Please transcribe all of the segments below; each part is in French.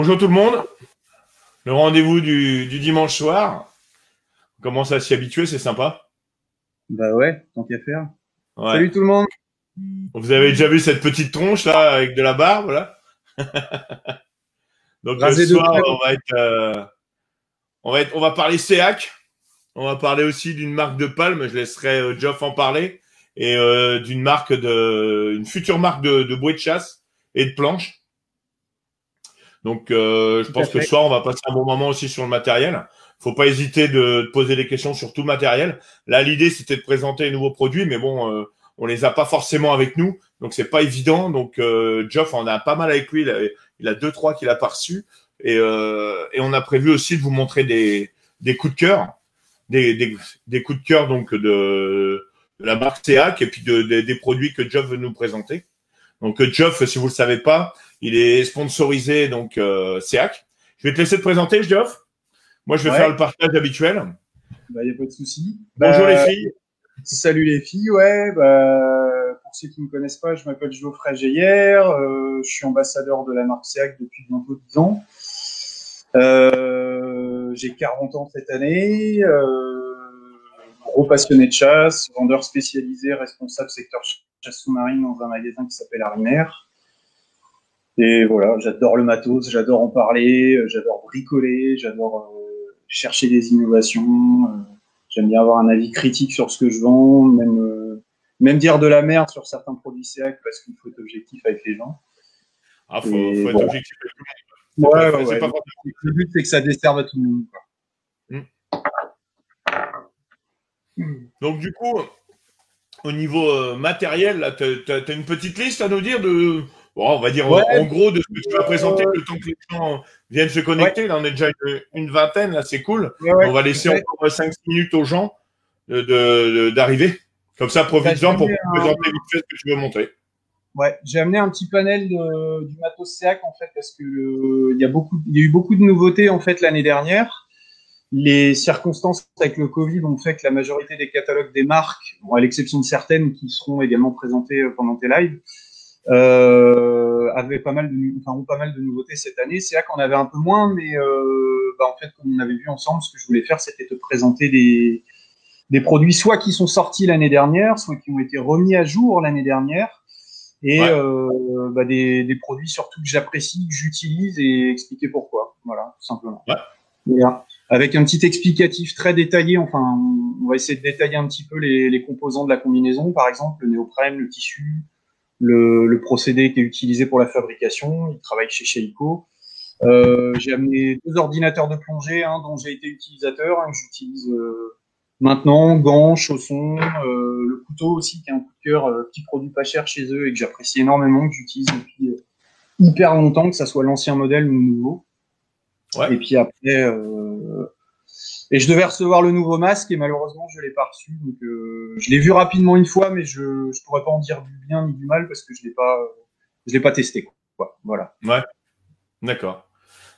Bonjour tout le monde, le rendez-vous du dimanche soir. On commence à s'y habituer, c'est sympa. Bah ouais, tant qu'à faire. Ouais. Salut tout le monde. Vous avez déjà vu cette petite tronche là avec de la barbe là. Donc ce Rasé de soir, près. on va parler CEAC. On va parler aussi d'une marque de palme. Je laisserai Geoff en parler et une future marque de bouée de chasse et de planche. Donc je Tout à pense que ce fait. soir, on va passer un bon moment aussi sur le matériel. Faut pas hésiter de poser des questions sur tout le matériel. Là, l'idée, c'était de présenter les nouveaux produits, mais bon, on les a pas forcément avec nous, donc c'est pas évident. Donc, Geoff en a pas mal avec lui. Il a deux, trois qu'il a pas reçus. Et on a prévu aussi de vous montrer des coups de cœur, des coups de cœur donc de la marque CEAC et puis des produits que Geoff veut nous présenter. Donc, Geoff, si vous le savez pas, il est sponsorisé donc CEAC. Je vais te laisser te présenter, Geoff. Moi, je vais faire Ouais, le partage habituel. bah y a pas de souci. Bonjour les filles. Salut les filles, ouais. Bah, pour ceux qui me connaissent pas, je m'appelle Geoffrey Geyer. Je suis ambassadeur de la marque SEAC depuis bientôt 10 ans. J'ai 40 ans cette année. Gros passionné de chasse, vendeur spécialisé, responsable secteur chasse sous-marine dans un magasin qui s'appelle Arimer. Et voilà, j'adore le matos, j'adore en parler, j'adore bricoler, j'adore chercher des innovations. J'aime bien avoir un avis critique sur ce que je vends, même dire de la merde sur certains produits SEAC parce qu'il faut être objectif avec les gens. Ah, Et faut être voilà. objectif. Ouais, ouais, C'est ouais. pas Le but, c'est que ça desserve à tout le monde, quoi. facile. Donc du coup, au niveau matériel, là, t'as une petite liste à nous dire de, bon, on va dire Ouais, en gros de ce que tu vas présenter euh, le temps que les gens viennent se ouais, connecter. Là, on est déjà une vingtaine, là, c'est cool. ouais, On ouais, va tout à laisser fait. encore 5 minutes aux gens d'arriver. Comme ça, Bah, profite-en pour présenter vite fait ce que tu veux montrer. j'ai amené un petit panel du matos SEAC en fait parce que il y a eu beaucoup de nouveautés en fait l'année dernière. Les circonstances avec le Covid ont fait que la majorité des catalogues des marques, bon, à l'exception de certaines qui seront également présentées pendant tes lives, ont pas mal de nouveautés cette année. C'est là qu'on avait un peu moins, mais en fait, comme on avait vu ensemble, ce que je voulais faire, c'était te présenter des produits soit qui sont sortis l'année dernière, soit qui ont été remis à jour l'année dernière, et Ouais. des produits surtout que j'apprécie, que j'utilise et expliquer pourquoi. Voilà, tout simplement. Ouais. Voilà. Avec un petit explicatif très détaillé. Enfin, on va essayer de détailler un petit peu les composants de la combinaison, par exemple le néoprène, le tissu, le procédé qui est utilisé pour la fabrication. Il travaille chez Sheiko. J'ai amené 2 ordinateurs de plongée, dont j'ai été utilisateur, que j'utilise maintenant, gants, chaussons, le couteau aussi, qui est un coup de cœur, petit produit pas cher chez eux et que j'apprécie énormément, que j'utilise depuis hyper longtemps, que ça soit l'ancien modèle ou le nouveau. Ouais. Et puis après, et je devais recevoir le nouveau masque et malheureusement je l'ai pas reçu. Donc je l'ai vu rapidement une fois, mais je pourrais pas en dire du bien ni du mal parce que je l'ai pas testé, quoi. Voilà. Ouais. D'accord.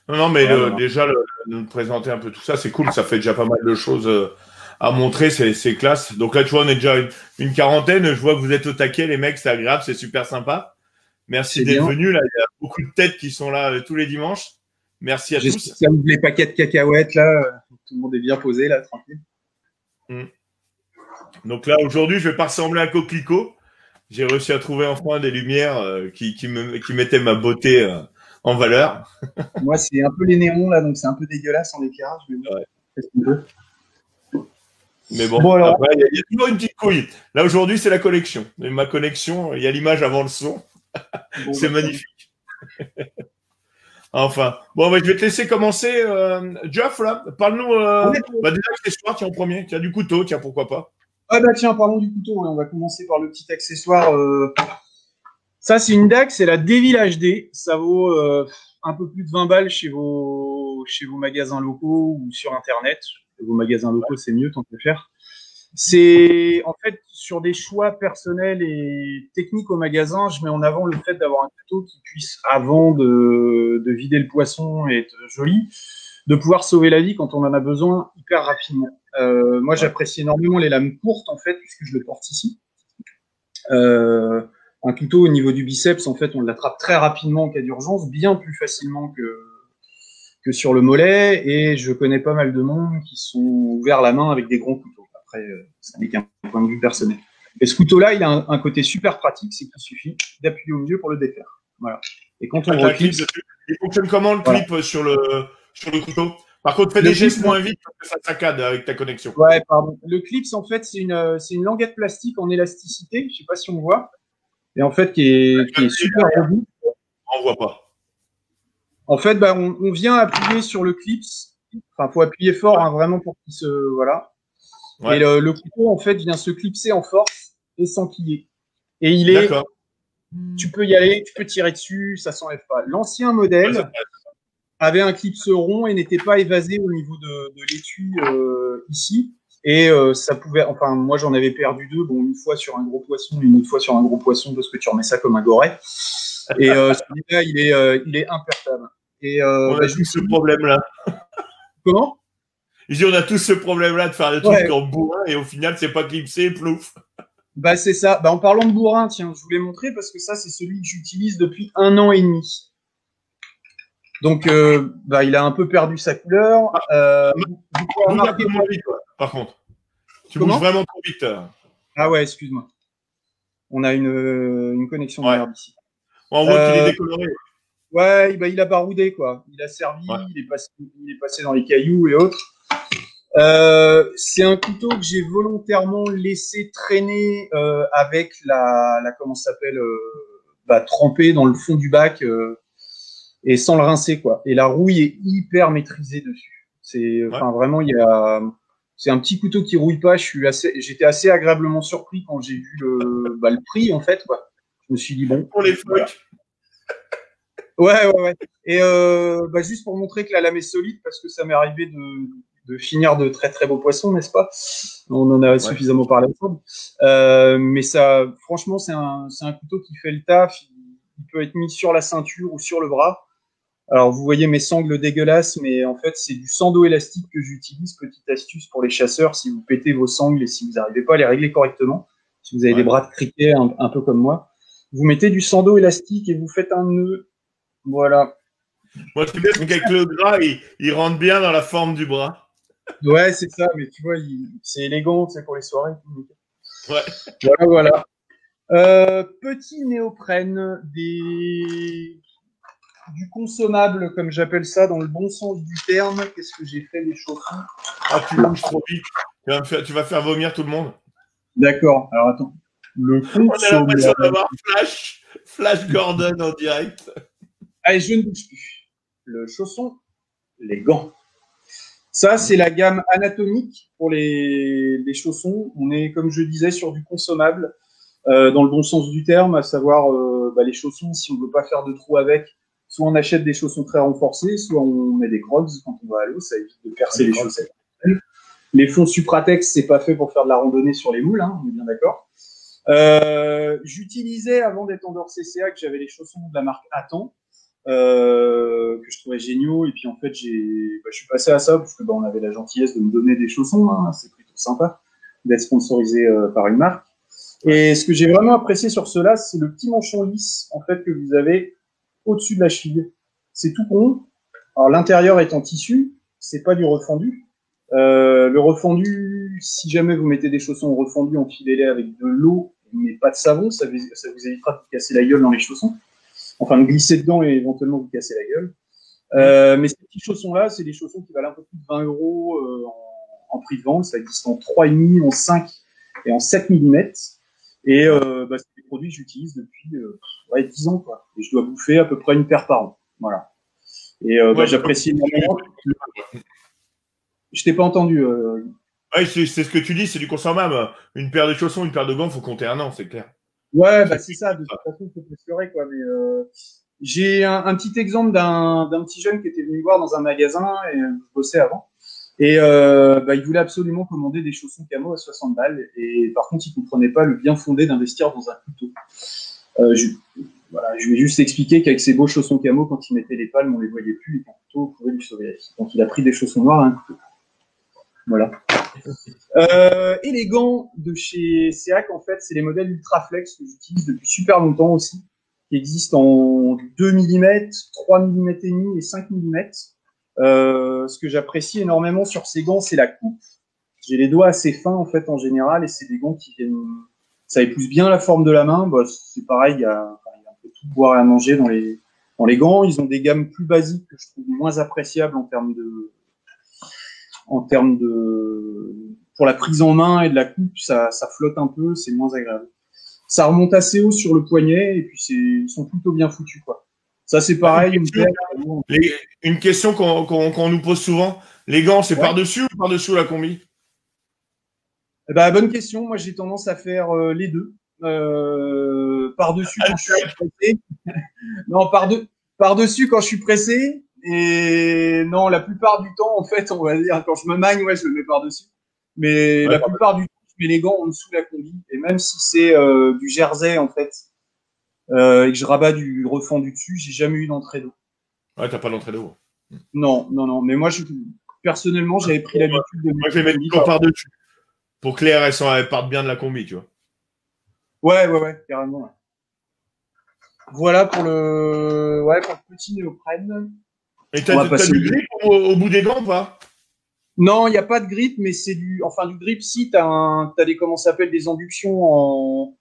Non, non, mais Voilà, voilà. déjà, nous présenter un peu tout ça, c'est cool. Ça fait déjà pas mal de choses à montrer. C'est classe. Donc là, tu vois, on est déjà une quarantaine. Je vois que vous êtes au taquet, les mecs. C'est agréable, c'est super sympa. Merci C'est d'être bien. venus. Là, il y a beaucoup de têtes qui sont là tous les dimanches. Merci à J'espère que tous. ça ouvre les paquets de cacahuètes là. Tout le monde est bien posé là, tranquille. Mm. Donc là, aujourd'hui, je vais pas ressembler à un coquelicot. J'ai réussi à trouver enfin des lumières qui mettaient ma beauté en valeur. Moi, c'est un peu les néons là, donc c'est un peu dégueulasse en éclairage, mais bon, Ouais. qu'est-ce qu'on veut. Mais Bon bon, alors, après, il y a toujours une petite couille. Là, aujourd'hui, c'est la collection. Et ma connexion, il y a l'image avant le son. bon, C'est bah, magnifique. Enfin, bon, bah, je vais te laisser commencer. Geoff, là, parle-nous déjà accessoires, tiens, en premier. Tiens, du couteau, tiens, pourquoi pas. ah bah tiens, parlons du couteau. Ouais, on va commencer par le petit accessoire. Ça, c'est une DAC, c'est la Devil HD. Ça vaut un peu plus de 20 balles chez vos magasins locaux ou sur Internet. Vos magasins locaux, c'est mieux, tant que faire. C'est en fait sur des choix personnels et techniques au magasin, je mets en avant le fait d'avoir un couteau qui puisse, avant de vider le poisson et être joli, de pouvoir sauver la vie quand on en a besoin hyper rapidement. Moi, Ouais, j'apprécie énormément les lames courtes, en fait, puisque je le porte ici. Euh, un couteau au niveau du biceps, en fait, on l'attrape très rapidement en cas d'urgence, bien plus facilement que que sur le mollet, et je connais pas mal de monde qui sont ouverts la main avec des gros couteaux. Après, ça n'est qu'un point de vue personnel. Et ce couteau-là, il a un côté super pratique, c'est qu'il suffit d'appuyer au milieu pour le défaire. Voilà. Et quand on reclipe, il fonctionne comment le clip sur le couteau? Par contre, fais des gestes moins vite parce que ça saccade avec ta connexion. Ouais, pardon. Le clip, en fait, c'est une languette plastique en élasticité. Je sais pas si on voit. Et en fait, qui est super robuste. On voit pas. En fait, bah, on vient appuyer sur le clip. Enfin, faut appuyer fort, hein, vraiment pour qu'il se, voilà. Ouais. Et le couteau, en fait, vient se clipser en force et s'enquiller. Et il est, tu peux y aller, tu peux tirer dessus, ça s'enlève pas. L'ancien modèle avait un clips rond et n'était pas évasé au niveau de l'étui ici. Et ça pouvait, enfin, moi j'en avais perdu deux, bon, une fois sur un gros poisson, une autre fois sur un gros poisson, parce que tu remets ça comme un goret. Et celui-là, il est impertable. Et on a tous ce problème-là. Comment? Je dis, on a tous ce problème-là de faire des trucs en bourrin et au final, c'est pas clipsé, plouf. Bah, c'est ça. Bah, en parlant de bourrin, tiens, je vous l'ai montré parce que ça, c'est celui que j'utilise depuis 1 an et demi. Donc, bah, il a un peu perdu sa couleur. Vite, par contre. Tu bouges vraiment trop vite. Ah ouais, excuse-moi. On a une connexion de merde ici. On voit qu'il est décoloré. Ouais, bah, il a baroudé, quoi. Il a servi, il est passé dans les cailloux et autres. C'est un couteau que j'ai volontairement laissé traîner avec comment ça s'appelle, trempé dans le fond du bac et sans le rincer, quoi. Et la rouille est hyper maîtrisée dessus. Enfin vraiment, c'est un petit couteau qui rouille pas. J'étais assez agréablement surpris quand j'ai vu le prix, en fait, quoi. Je me suis dit bon. Pour les flocs. Ouais. Et juste pour montrer que la lame est solide, parce que ça m'est arrivé de finir de très très beaux poissons, n'est-ce pas? On en a suffisamment parlé ensemble. Mais ça, franchement, c'est un couteau qui fait le taf. Il peut être mis sur la ceinture ou sur le bras. Alors, vous voyez mes sangles dégueulasses, mais en fait, c'est du sando élastique que j'utilise. Petite astuce pour les chasseurs, si vous pétez vos sangles et si vous n'arrivez pas à les régler correctement, si vous avez des bras de criquet un peu comme moi, vous mettez du sando élastique et vous faites un nœud. Voilà. Moi, je sais bien qu'avec le gras, il rentre bien dans la forme du bras. Ouais, c'est ça, mais tu vois, c'est élégant, c'est pour les soirées. Ouais. Voilà. Petit néoprène, du consommable, comme j'appelle ça, dans le bon sens du terme. Qu'est-ce que j'ai fait, les chaussons? Ah, tu bouges trop vite. Tu vas faire vomir tout le monde. D'accord. Alors, attends. Le consommable. On a l'impression d'avoir Flash Gordon en direct. Allez, je ne bouge plus. Le chausson, les gants. Ça, c'est la gamme anatomique pour les chaussons. On est, comme je disais, sur du consommable, dans le bon sens du terme, à savoir les chaussons, si on ne veut pas faire de trous avec, soit on achète des chaussons très renforcés, soit on met des crocs quand on va à l'eau, ça évite de percer les chaussettes. Les fonds Supratex, c'est pas fait pour faire de la randonnée sur les moules, hein, on est bien d'accord. J'utilisais, avant d'être en dehors CCA, que j'avais les chaussons de la marque Attan, que je trouvais géniaux, et puis en fait je suis passé à ça parce que on avait la gentillesse de me donner des chaussons, hein, c'est plutôt sympa d'être sponsorisé par une marque. Et ce que j'ai vraiment apprécié sur ceux-là, c'est le petit manchon lisse en fait que vous avez au-dessus de la cheville. C'est tout con. Alors l'intérieur est en tissu, c'est pas du refendu. Le refendu, si jamais vous mettez des chaussons refendus, enfilez-les avec de l'eau mais pas de savon, ça vous évitera de vous casser la gueule dans les chaussons. Enfin, de glisser dedans et éventuellement vous casser la gueule. Mais ces petits chaussons-là, c'est des chaussons qui valent un peu plus de 20 € en prix de vente. Ça existe en 3,5, en 5 et en 7 mm. Et c'est des produits que j'utilise depuis 10 ans, quoi. Et je dois bouffer à peu près une paire par an. Voilà. Et j'apprécie énormément. Je t'ai pas entendu. Ouais, c'est ce que tu dis, c'est du consommable. Une paire de chaussons, une paire de gants, faut compter 1 an, c'est clair. Ouais, c'est ça. De toute façon, il faut pressurer, quoi. Mais j'ai un petit exemple d'un petit jeune qui était venu voir dans un magasin et je bossais avant. Et il voulait absolument commander des chaussons camo à 60 balles. Et par contre, il comprenait pas le bien fondé d'investir dans un couteau. Je lui ai juste expliqué qu'avec ses beaux chaussons camo, quand il mettait les palmes, on les voyait plus et qu'un couteau pouvait lui sauver la vie. Donc il a pris des chaussons noirs et un couteau. Voilà. Et les gants de chez Seac, en fait, c'est les modèles Ultraflex que j'utilise depuis super longtemps aussi, qui existent en 2 mm, 3 mm et demi et 5 mm. Ce que j'apprécie énormément sur ces gants, c'est la coupe. J'ai les doigts assez fins en fait en général, et c'est des gants qui viennent, ça épouse bien la forme de la main. Bah, c'est pareil, il y a un peu tout boire et à manger dans les gants. Ils ont des gammes plus basiques que je trouve moins appréciables pour la prise en main et de la coupe, ça flotte un peu, c'est moins agréable. Ça remonte assez haut sur le poignet, et puis ils sont plutôt bien foutus, quoi. Ça, c'est pareil. Une question qu'on nous pose souvent. Les gants, c'est par-dessus ou par-dessous la combi? Bah, bonne question. Moi, j'ai tendance à faire les deux. Par-dessus quand je suis pressé. Non, par-dessus quand je suis pressé. Et non, la plupart du temps, en fait, on va dire, quand je me magne, ouais, je le mets par-dessus. Mais la plupart du temps, je mets les gants en dessous de la combi. Et même si c'est du jersey, en fait, et que je rabats du refendu dessus, j'ai jamais eu d'entrée d'eau. Ouais, t'as pas d'entrée d'eau. Non. Mais moi, personnellement, j'avais pris l'habitude de moi, je les mets toujours par-dessus. Pour que l'air, elles partent bien de la combi, tu vois. Ouais, carrément. Ouais. Voilà pour le petit néoprène. Et t'as du grip au bout des gants ou pas? Non, il n'y a pas de grip, mais c'est du grip, si, t'as des, comment ça s'appelle, des inductions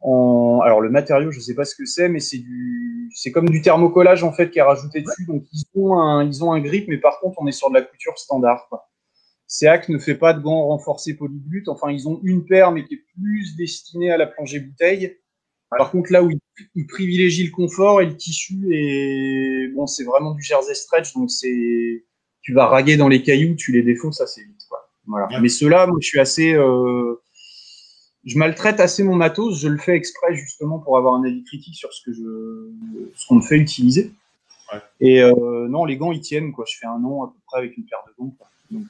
alors le matériau, je sais pas ce que c'est, mais c'est comme du thermocollage, en fait, qui est rajouté dessus. Donc, ils ont un grip, mais par contre, on est sur de la couture standard, quoi. Seac ne fait pas de gants renforcés polyglutes. Enfin, ils ont une paire, mais qui est plus destinée à la plongée bouteille. Par contre, là où ils privilégient le confort et le tissu, et bon, c'est vraiment du jersey stretch, donc tu vas raguer dans les cailloux, tu les défausses assez vite, quoi. Voilà. Ouais. Mais ceux-là, moi, je suis assez, je maltraite assez mon matos. Je le fais exprès justement pour avoir un avis critique sur ce qu'on me fait utiliser. Ouais. Et non, les gants ils tiennent, quoi. Je fais un an à peu près avec une paire de gants, quoi. Donc,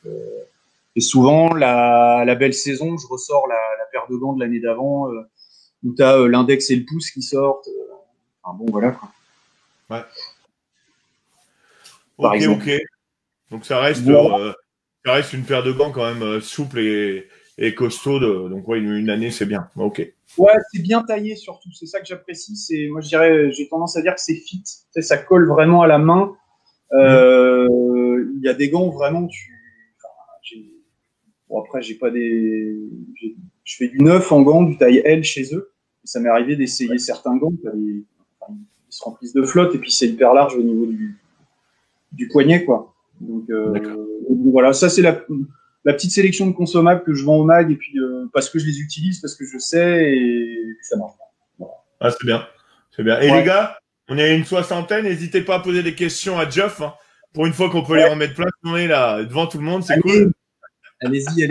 et souvent la belle saison, je ressors la paire de gants de l'année d'avant, où t'as l'index et le pouce qui sortent. Enfin bon, voilà, quoi. Ouais. Ok. Donc ça reste une paire de gants quand même souple et costaud. Donc ouais, une année c'est bien. Ok. Ouais, c'est bien taillé surtout. C'est ça que j'apprécie. Moi je dirais, j'ai tendance à dire que c'est fit. Tu sais, ça colle vraiment à la main. Il y a des gants vraiment bon, après j'ai pas je fais du 9 en gants, du taille L chez eux. Et ça m'est arrivé d'essayer certains gants. Ils se remplissent de flotte, et puis c'est hyper large au niveau du poignet, quoi. Donc voilà, ça c'est la petite sélection de consommables que je vends au mag, et puis parce que je les utilise, parce que je sais, et ça marche. Voilà. Ah, c'est bien. Et les gars, on est à une 60aine, n'hésitez pas à poser des questions à Geoff. Hein. Pour une fois qu'on peut les remettre plein, on est là devant tout le monde, c'est cool. Allez-y.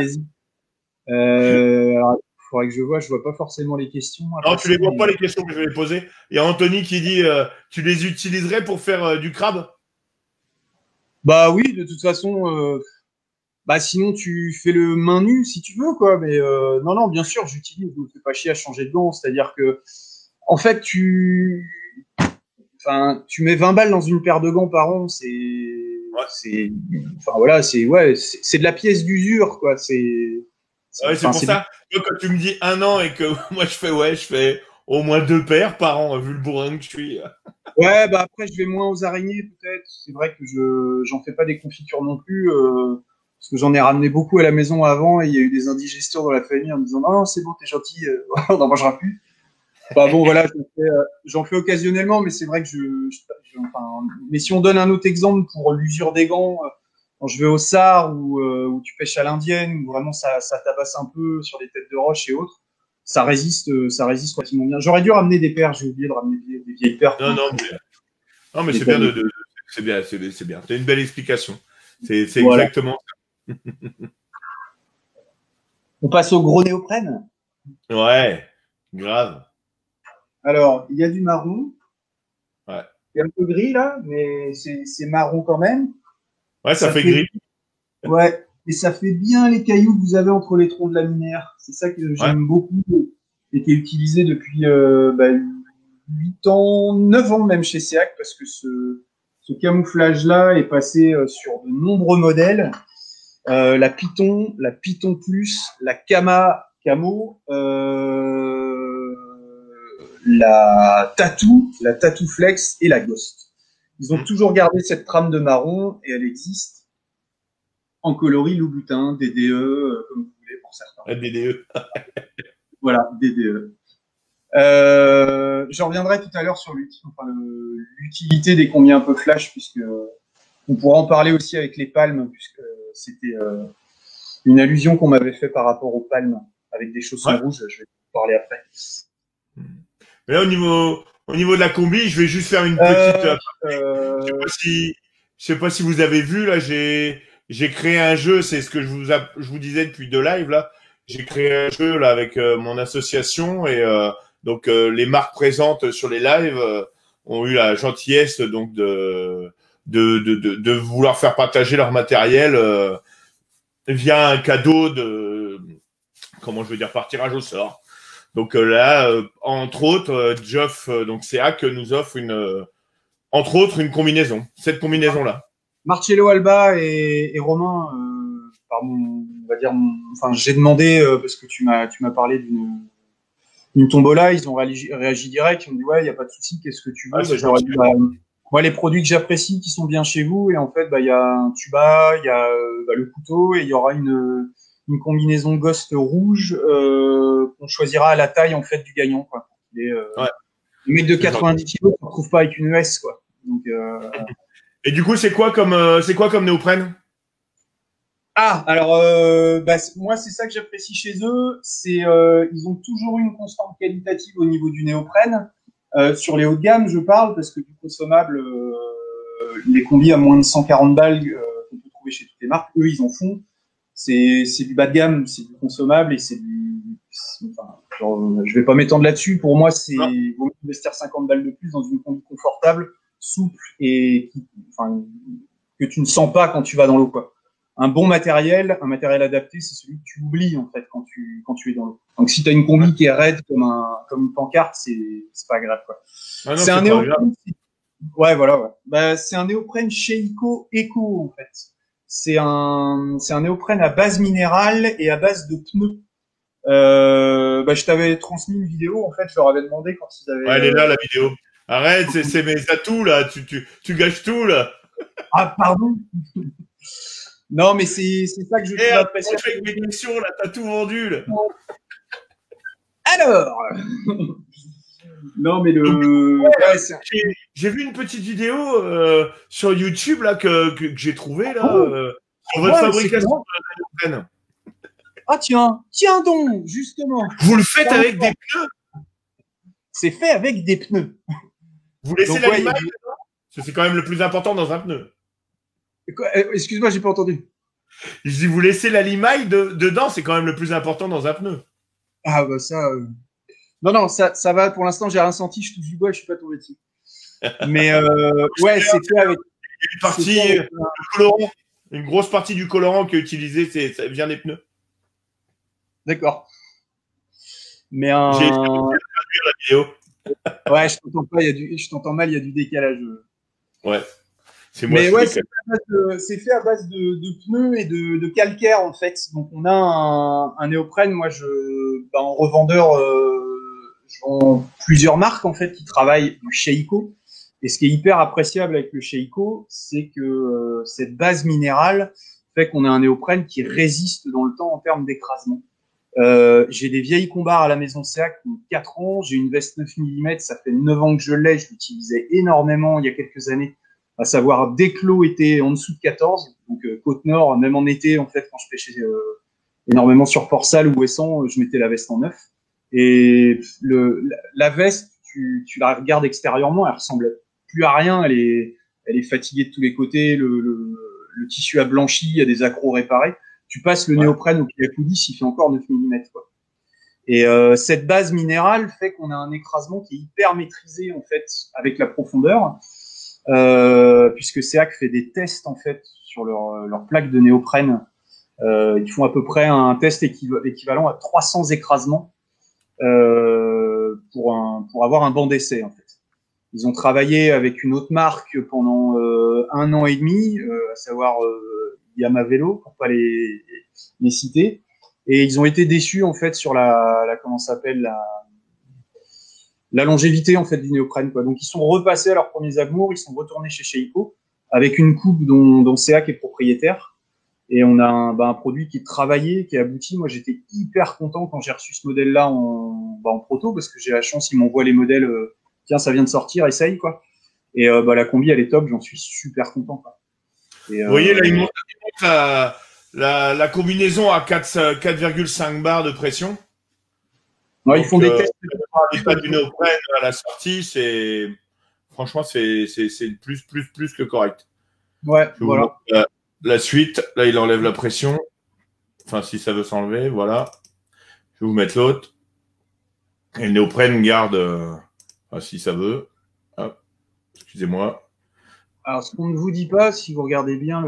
Alors, il faudrait que je vois pas forcément les questions. Non, tu les vois pas les questions que je vais poser. Il y a Anthony qui dit tu les utiliserais pour faire du crabe? Bah oui, de toute façon, bah sinon tu fais le main nue si tu veux, quoi. Mais non, bien sûr, j'utilise. Je me fais pas chier à changer de gants. C'est-à-dire que, en fait, tu mets 20 balles dans une paire de gants par an, c'est de la pièce d'usure, quoi. C'est pour ça. Quand tu me dis un an et que moi je fais au moins 2 paires par an, vu le bourrin que je suis. Ouais, bah après je vais moins aux araignées peut-être. C'est vrai que j'en fais pas des confitures non plus, parce que j'en ai ramené beaucoup à la maison avant, et il y a eu des indigestions dans la famille en me disant non, c'est bon, t'es gentil, on n'en mangera plus. Bah bon, voilà, j'en fais occasionnellement, mais c'est vrai que mais si on donne un autre exemple pour l'usure des gants, quand je vais au SAR, où tu pêches à l'indienne, où vraiment ça tabasse un peu sur des têtes de roche et autres, ça résiste relativement bien. J'aurais dû ramener des paires, j'ai oublié de ramener des vieilles paires. Non, mais c'est bien c'est bien. C'est une belle explication. C'est voilà. Exactement ça. On passe au gros néoprène. Ouais, grave. Alors, il y a du marron. Ouais. Il y a un peu gris là, mais c'est marron quand même. Ouais, ça fait gris. Ouais, et ça fait bien les cailloux que vous avez entre les troncs de laminaire. C'est ça que j'aime beaucoup, et qui est utilisé depuis 8 ans, 9 ans même chez Seac, parce que ce camouflage-là est passé sur de nombreux modèles. La Python Plus, la Kama Camo, la Tattoo Flex et la Ghost. Ils ont toujours gardé cette trame de marron et elle existe en coloris Louboutin, DDE, comme vous voulez pour certains. DDE. Voilà, DDE. Je reviendrai tout à l'heure sur l'utilité des combis un peu flash, puisque on pourra en parler aussi avec les palmes, puisque c'était une allusion qu'on m'avait fait par rapport aux palmes avec des chaussons rouges. Je vais en parler après. Mais là, au niveau de la combi, je vais juste faire une petite. Je sais pas si vous avez vu là, j'ai créé un jeu. C'est ce que je vous disais depuis 2 lives là. J'ai créé un jeu là avec mon association et donc les marques présentes sur les lives ont eu la gentillesse donc de vouloir faire partager leur matériel via un cadeau comment je veux dire, par tirage au sort. Donc là, entre autres, Geoff, donc CEAC nous offre entre autres une combinaison, cette combinaison-là. Marcello Alba et Romain, on va dire, enfin, j'ai demandé parce que tu m'as parlé d'une tombola, ils ont réagi direct, ils m'ont dit ouais, il y a pas de souci, qu'est-ce que tu veux? Je leur ai dit moi les produits que j'apprécie qui sont bien chez vous, et en fait il y a un tuba, il y a le couteau et il y aura une combinaison Ghost rouge qu'on choisira à la taille en fait du gagnant, quoi. Le mec de 90 kg, on ne retrouve pas avec une ES, quoi. Donc, et du coup, c'est quoi comme néoprène? Ah, alors moi c'est ça que j'apprécie chez eux, c'est ils ont toujours une constante qualitative au niveau du néoprène. Sur les hauts de gamme, je parle parce que du consommable, les combis à moins de 140 balles qu'on peut trouver chez toutes les marques, eux ils en font. C'est du bas de gamme, c'est du consommable et je vais pas m'étendre là-dessus. Pour moi, c'est vaut mieux investir 50 balles de plus dans une combi confortable, souple et que tu ne sens pas quand tu vas dans l'eau, quoi. Un bon matériel, un matériel adapté, c'est celui que tu oublies en fait quand tu es dans l'eau. Donc si tu as une combi qui est raide comme une pancarte, c'est pas agréable, quoi. Ah non, c'est un néoprène. Ouais, voilà, ouais. Bah, c'est un néoprène Sheiko Eco en fait. C'est un néoprène à base minérale et à base de pneus. Je t'avais transmis une vidéo, en fait, je leur avais demandé quand ils avaient. Ouais, elle est là, la vidéo. Arrête, c'est mes atouts, là. Tu gâches tout, là. Ah, pardon. Non, mais c'est ça que je trouve appréciable. Avec mes questions, là, t'as tout vendu, là. Alors. Non, mais j'ai vu une petite vidéo sur YouTube, là, que j'ai trouvée, là, sur votre fabrication de la néoprène. Ah, tiens donc, justement. Vous le faites avec des pneus? C'est fait avec des pneus. Vous laissez la limaille dedans? C'est quand même le plus important dans un pneu. Excuse-moi, j'ai pas entendu. Je dis, vous laissez la limaille dedans, c'est quand même le plus important dans un pneu. Ah, bah ça. Non, ça va. Pour l'instant, j'ai rien senti. Je touche du bois, je suis pas tombé dessus. Mais ouais, c'est fait avec. Une partie, le colorant, une grosse partie du colorant qui est utilisé, ça vient des pneus. D'accord. Mais j'ai traduire la vidéo. Ouais, je t'entends pas. Je t'entends mal. Il y a du décalage. Ouais. C'est moi. Mais ouais, c'est fait à base de pneus et de calcaire en fait. Donc on a un néoprène. Moi, en revendeur, je vends plusieurs marques en fait qui travaillent du Sheiko. Et ce qui est hyper appréciable avec le Sheiko, c'est que cette base minérale fait qu'on a un néoprène qui résiste dans le temps en termes d'écrasement. J'ai des vieilles combars à la maison CEAC qui ont 4 ans. J'ai une veste 9 mm, ça fait 9 ans que je l'ai. Je l'utilisais énormément il y a quelques années, à savoir dès que l'eau était en dessous de 14, donc Côte-Nord, même en été, en fait, quand je pêchais énormément sur Port-Salle ou Ouessant, je mettais la veste en neuf. Et la veste, tu la regardes extérieurement, elle ressemble plus à rien, elle est fatiguée de tous les côtés, le tissu a blanchi, il y a des accros réparés. Tu passes le néoprène au Kyakoudis, il fait encore 9 mm, quoi. Et cette base minérale fait qu'on a un écrasement qui est hyper maîtrisé, en fait, avec la profondeur. Puisque CEAC fait des tests en fait sur leur plaque de néoprène. Ils font à peu près un test équivalent à 300 écrasements pour avoir un banc d'essai en fait. Ils ont travaillé avec une autre marque pendant 1 an et demi, à savoir Yamavélo, pour pas les citer, et ils ont été déçus en fait sur comment s'appelle la longévité en fait du néoprène, quoi. Donc ils sont repassés à leurs premiers amours, ils sont retournés chez Sheiko avec une coupe dont CEAC est propriétaire. Et on a un produit qui est travaillé, qui est abouti. Moi, j'étais hyper content quand j'ai reçu ce modèle-là en proto, parce que j'ai la chance, ils m'envoient les modèles. Tiens, ça vient de sortir, essaye, quoi. Et la combi, elle est top, j'en suis super content, quoi. Et, vous voyez, là, il montre la combinaison à 4,5 bars de pression. Ouais, ils font des tests. L'état du néoprène à la sortie, franchement, c'est plus que correct. Ouais, voilà. La suite, là, il enlève la pression. Enfin, si ça veut s'enlever, voilà. Je vais vous mettre l'autre. Et le néoprène garde, si ça veut. Hop. Excusez-moi. Alors, ce qu'on ne vous dit pas, si vous regardez bien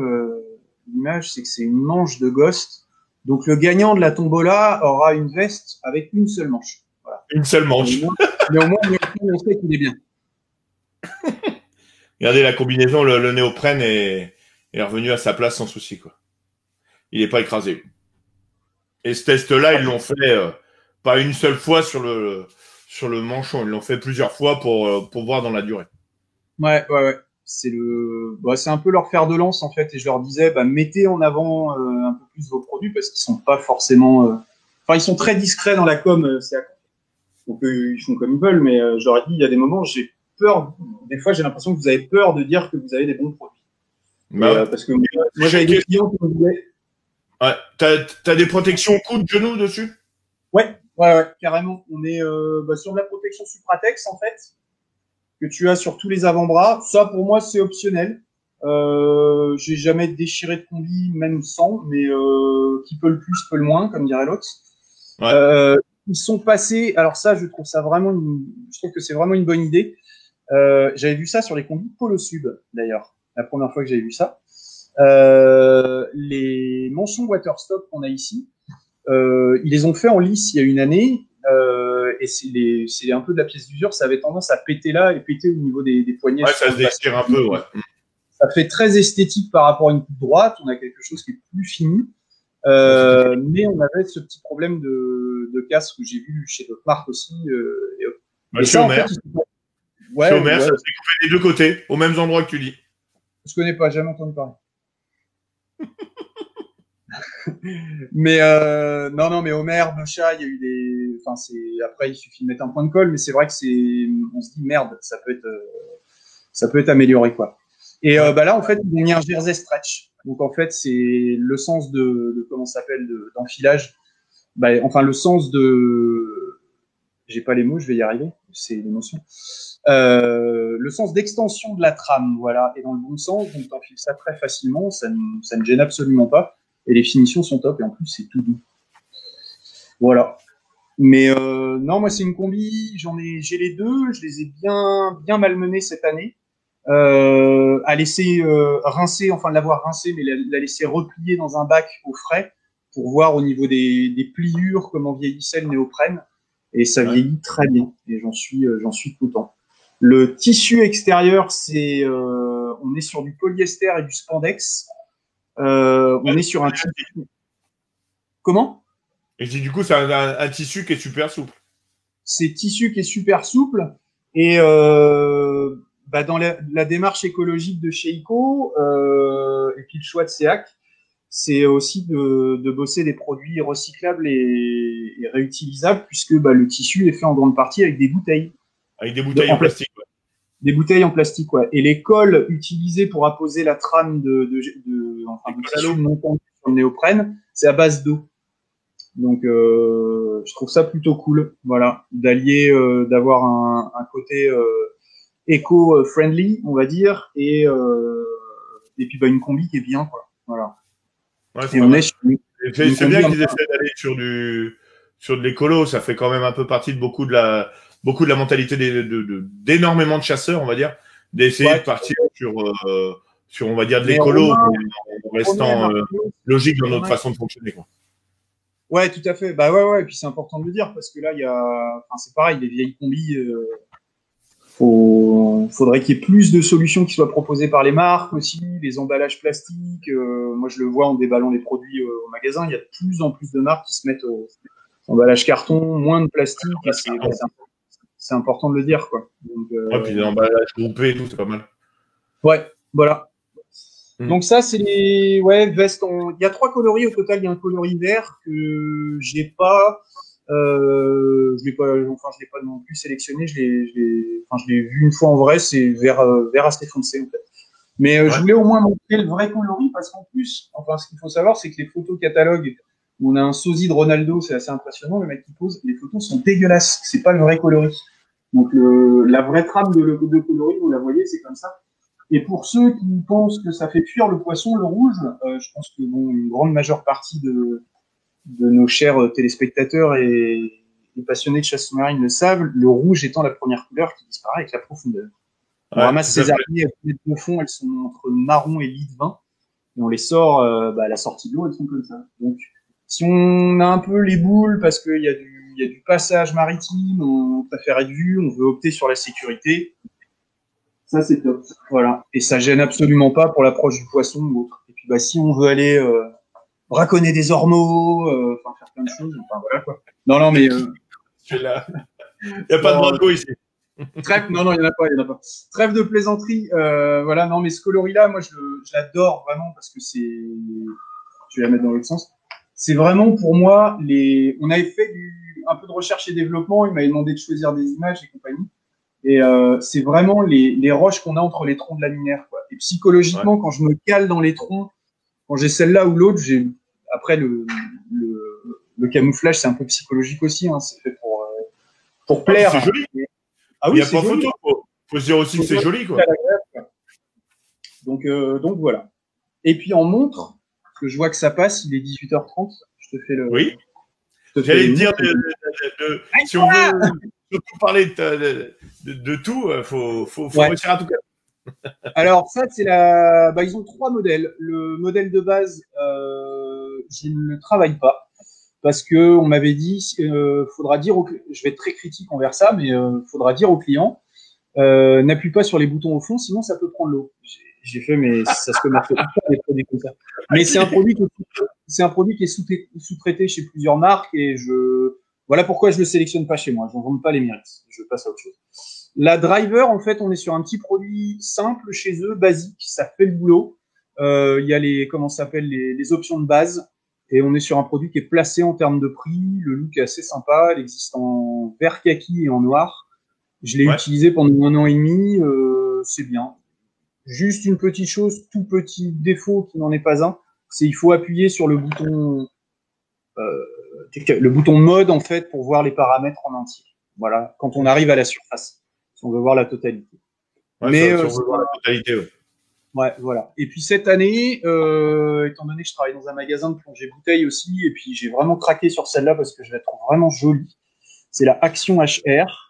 l'image, c'est que c'est une manche de Ghost. Donc, le gagnant de la tombola aura une veste avec une seule manche. Voilà. Une seule manche. Mais au moins, on sait qu'il est bien. Regardez la combinaison, le néoprène est revenu à sa place sans souci, quoi. Il n'est pas écrasé. Et ce test-là, ils l'ont fait pas une seule fois sur le manchon, ils l'ont fait plusieurs fois pour voir dans la durée. Ouais. C'est un peu leur fer de lance en fait, et je leur disais, mettez en avant un peu plus vos produits parce qu'ils sont pas forcément, ils sont très discrets dans la com, donc ils font comme ils veulent, mais je leur ai dit, il y a des moments, j'ai peur, des fois j'ai l'impression que vous avez peur de dire que vous avez des bons produits. Parce que moi j'avais des clients qui me disaient. Ouais, t'as des protections coude, genou dessus? Ouais, carrément. On est sur de la protection Supratex en fait, que tu as sur tous les avant-bras. Ça, pour moi, c'est optionnel. J'ai jamais déchiré de combi, même sans, mais qui peut le plus, peut le moins, comme dirait l'autre. Ouais. Ils sont passés. Alors ça, je trouve que c'est vraiment une bonne idée. J'avais vu ça sur les combis Polo Sub, d'ailleurs, la première fois que j'avais vu ça. Les manchons Waterstop qu'on a ici, ils les ont fait en lice il y a une année. Et c'est un peu de la pièce d'usure, ça avait tendance à péter là et péter au niveau des poignets. Ouais, ça se déchire un peu, ouais. Ça fait très esthétique par rapport à une coupe droite, on a quelque chose qui est plus fini. Mais on avait ce petit problème de casse que j'ai vu chez d'autres marques aussi. Chez Homer. Chez Homer, ça s'est coupé des deux côtés, aux mêmes endroits que tu dis. Je connais pas, jamais entendu parler. Mais non, mais Homer, Beuchat, il y a eu des. Après, il suffit de mettre un point de colle, mais c'est vrai que on se dit merde, ça peut être amélioré, quoi. Et là, en fait, ils ont mis un jersey stretch. Donc en fait, c'est le sens de comment ça s'appelle, d'enfilage. Le sens de. J'ai pas les mots, je vais y arriver. C'est l'émotion. Le sens d'extension de la trame, voilà, est dans le bon sens, donc t'enfiles ça très facilement, ça ne gêne absolument pas. Et les finitions sont top, et en plus, c'est tout doux. Voilà. Mais non, moi, c'est une combi, j'ai les deux, je les ai bien malmenés cette année. À laisser rincer, enfin, l'avoir rincé, mais la laisser replier dans un bac au frais pour voir au niveau des pliures comment vieillissait le néoprène. Et ça vieillit très bien, et j'en suis content. Le tissu extérieur, on est sur du polyester et du spandex. On est sur un tissu. Comment? Et je dis du coup, c'est un tissu qui est super souple. C'est tissu qui est super souple et dans la démarche écologique de Sheiko et puis le choix de CEAC, c'est aussi de bosser des produits recyclables et réutilisables puisque le tissu est fait en grande partie avec des bouteilles. Avec des bouteilles en plastique, ouais. Des bouteilles en plastique, ouais. Et les colles utilisées pour apposer la trame de tissu montant sur le néoprène, c'est à base d'eau. Donc, je trouve ça plutôt cool, voilà, d'allier, d'avoir un côté éco-friendly, on va dire, et puis une combi qui est bien, quoi. Voilà. Ouais, c'est bien qu'ils essaient d'aller sur de l'écolo. Ça fait quand même un peu partie de beaucoup de la mentalité d'énormément de chasseurs, on va dire, d'essayer de partir sur on va dire de l'écolo, en restant logique dans notre façon de fonctionner, quoi. Ouais, tout à fait. Ouais. Et puis c'est important de le dire parce que là, c'est pareil, les vieilles combis. Faudrait qu'il y ait plus de solutions qui soient proposées par les marques aussi, les emballages plastiques. Moi, je le vois en déballant les produits au magasin. Il y a de plus en plus de marques qui se mettent au emballage carton, moins de plastique. Et c'est important de le dire, quoi. Donc, Ouais, puis l'emballage groupé et tout, c'est pas mal. ouais, voilà. Donc ça, c'est les vestes. Il y a 3 coloris au total. Il y a un coloris vert que j'ai pas. Je l'ai pas. Enfin, je l'ai pas non plus sélectionné. Je l'ai vu une fois en vrai. C'est vert assez foncé en fait. Mais je voulais au moins montrer le vrai coloris parce qu'en plus, enfin, ce qu'il faut savoir, c'est que les photos catalogues, on a un sosie de Ronaldo, c'est assez impressionnant. Le mec qui pose, les photos sont dégueulasses. C'est pas le vrai coloris. Donc la vraie trame de coloris, vous la voyez, c'est comme ça. Et pour ceux qui pensent que ça fait fuir le poisson, le rouge, je pense que bon, une grande majeure partie de nos chers téléspectateurs et passionnés de chasse sous-marine le savent, le rouge étant la première couleur qui disparaît avec la profondeur. On ramasse ces araignées de fond, elles sont entre marron et lit de vin, et on les sort à la sortie de l'eau, elles sont comme ça. Donc, si on a un peu les boules parce qu'il y a du passage maritime, on préfère être vu, on veut opter sur la sécurité, ça, c'est top. Voilà. Et ça gêne absolument pas pour l'approche du poisson ou autre. Et puis, si on veut aller braconner des ormeaux, enfin, faire plein de choses, enfin, voilà, quoi. Non, mais... Je suis là. Il n'y a pas de braco ici. Trêve, non, il n'y en a pas. Trêve de plaisanterie. Voilà, non, mais ce coloris-là, moi, je l'adore vraiment parce que c'est... Je vais la mettre dans l'autre sens. C'est vraiment, pour moi, on avait fait un peu de recherche et développement. Il m'avait demandé de choisir des images et compagnie. Et c'est vraiment les roches qu'on a entre les troncs de laminaire, quoi. Et psychologiquement, quand je me cale dans les troncs, quand j'ai celle-là ou l'autre, après le camouflage, c'est un peu psychologique aussi, hein. C'est fait pour plaire. C'est joli. Ah oui, il n'y a pas photo. Faut se dire aussi que c'est joli, quoi. Donc voilà. Et puis en montre, parce que je vois que ça passe, il est 18h30. Je te fais le. Oui. J'allais te dire si on veut surtout parler de tout, faut réussir à tout cas. Alors ça, c'est ils ont 3 modèles. Le modèle de base, je ne le travaille pas parce que on m'avait dit, faudra dire je vais être très critique envers ça, mais faudra dire au client, n'appuie pas sur les boutons au fond, sinon ça peut prendre l'eau. J'ai fait, mais ça se commerce pas des produits comme ça. Mais c'est un produit qui est sous-traité chez plusieurs marques et voilà pourquoi je le sélectionne pas chez moi. Je n'en vends pas les mérites. Je passe à autre chose. La driver, en fait, on est sur un petit produit simple chez eux, basique, ça fait le boulot. Il y a les options de base, et on est sur un produit qui est placé en termes de prix. Le look est assez sympa, elle existe en vert kaki et en noir. Je l'ai utilisé pendant 1 an et demi, c'est bien. Juste une petite chose, tout petit défaut qui n'en est pas un, c'est il faut appuyer sur le bouton mode, en fait, pour voir les paramètres en entier. Voilà, quand on arrive à la surface, si on veut voir la totalité. Mais si on veut voir la totalité, ouais, voilà. Et puis cette année, étant donné que je travaille dans un magasin de plongée bouteille aussi, et puis j'ai vraiment craqué sur celle-là parce que je la trouve vraiment jolie. C'est la Action HR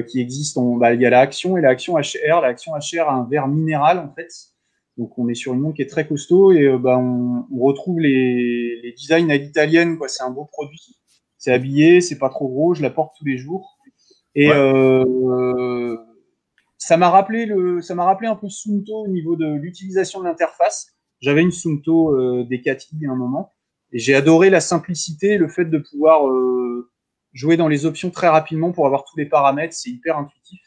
qui existe. Il y a la Action et la Action HR. La Action HR a un verre minéral en fait. Donc on est sur une montre qui est très costaud et on retrouve les designs à l'italienne, quoi. C'est un beau produit. C'est habillé, c'est pas trop gros. Je la porte tous les jours. Et ça m'a rappelé un peu Suunto au niveau de l'utilisation de l'interface. J'avais une Suunto Decathlon à un moment et j'ai adoré la simplicité, le fait de pouvoir jouer dans les options très rapidement pour avoir tous les paramètres. C'est hyper intuitif.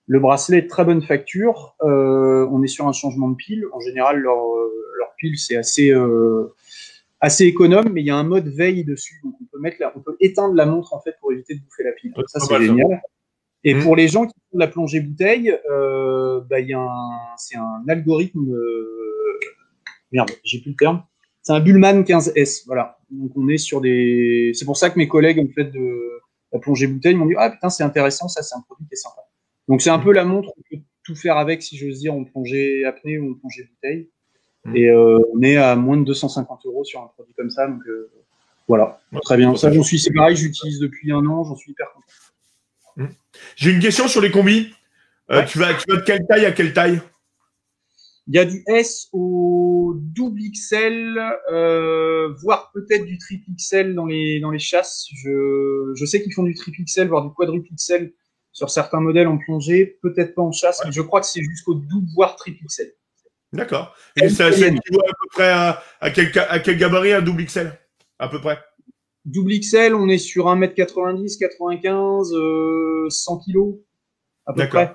Le bracelet est de très bonne facture. On est sur un changement de pile. En général, leur pile c'est assez économe, mais il y a un mode veille dessus. Donc on peut éteindre la montre en fait pour éviter de bouffer la pile. Ça c'est génial. Et pour les gens qui font de la plongée bouteille, c'est un algorithme. Merde, j'ai plus le terme. C'est un Bullman 15S, voilà. Donc on est sur c'est pour ça que mes collègues en fait de la plongée bouteille m'ont dit putain c'est intéressant, ça c'est un produit qui est sympa. Donc c'est un peu la montre, on peut tout faire avec si j'ose dire en plongée apnée ou en plongée bouteille. Et on est à moins de 250 € sur un produit comme ça, donc voilà, très bien. Ça c'est pareil, j'utilise depuis 1 an, j'en suis hyper content. J'ai une question sur les combis. Tu vas de quelle taille à quelle taille? Il y a du S au double XL, voire peut-être du triple XL dans les chasses. Je sais qu'ils font du triple XL, voire du quadruple XL sur certains modèles en plongée, peut-être pas en chasse, mais je crois que c'est jusqu'au double, voire triple XL. D'accord. Et ça équivaut à peu près à quel gabarit un double XL? À peu près? Double XL, on est sur 1m90, 95, 100 kilos, à peu près.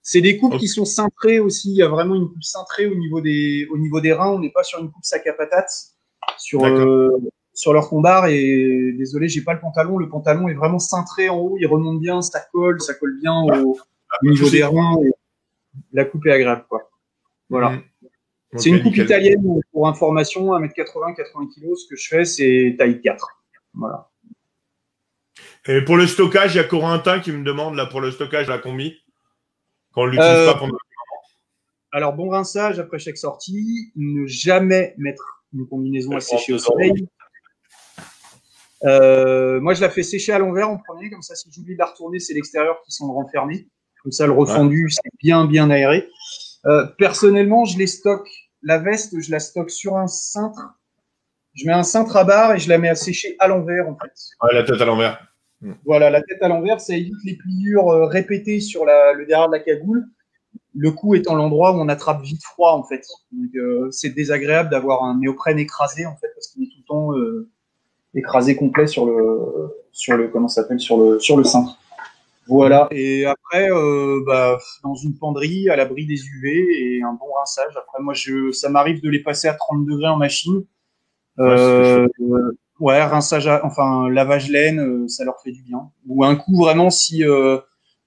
C'est des coupes qui sont cintrées aussi. Il y a vraiment une coupe cintrée au niveau des reins. On n'est pas sur une coupe sac à patates sur leur combar. Et désolé, j'ai pas le pantalon. Le pantalon est vraiment cintré en haut. Il remonte bien, ça colle bien au niveau des reins. Et la coupe est agréable, quoi. Voilà. Okay, c'est une coupe italienne pour information, 1m80, 80 kg. Ce que je fais, c'est taille 4. Voilà. Et pour le stockage, il y a Corentin qui me demande là pour le stockage la combi. Quand on l'utilise pas pendant. Alors, bon rinçage après chaque sortie. Ne jamais mettre une combinaison à sécher au soleil. Moi, je la fais sécher à l'envers en premier. Comme ça, si j'oublie de la retourner, c'est l'extérieur qui semble renfermé. Comme ça, le refondu, c'est bien aéré. Personnellement, je les stocke. La veste, je la stocke sur un cintre. Je mets un cintre à barre et je la mets à sécher à l'envers, en fait. Ouais, la tête à l'envers. Voilà, la tête à l'envers, ça évite les pliures répétées sur le derrière de la cagoule. Le cou étant l'endroit où on attrape vite froid, en fait. Donc, c'est désagréable d'avoir un néoprène écrasé, en fait, parce qu'il est tout le temps écrasé complet sur le cintre. Voilà. Et après, dans une penderie, à l'abri des UV et un bon rinçage. Après, moi, ça m'arrive de les passer à 30 degrés en machine. Rinçage, lavage laine, ça leur fait du bien. Ou un coup vraiment si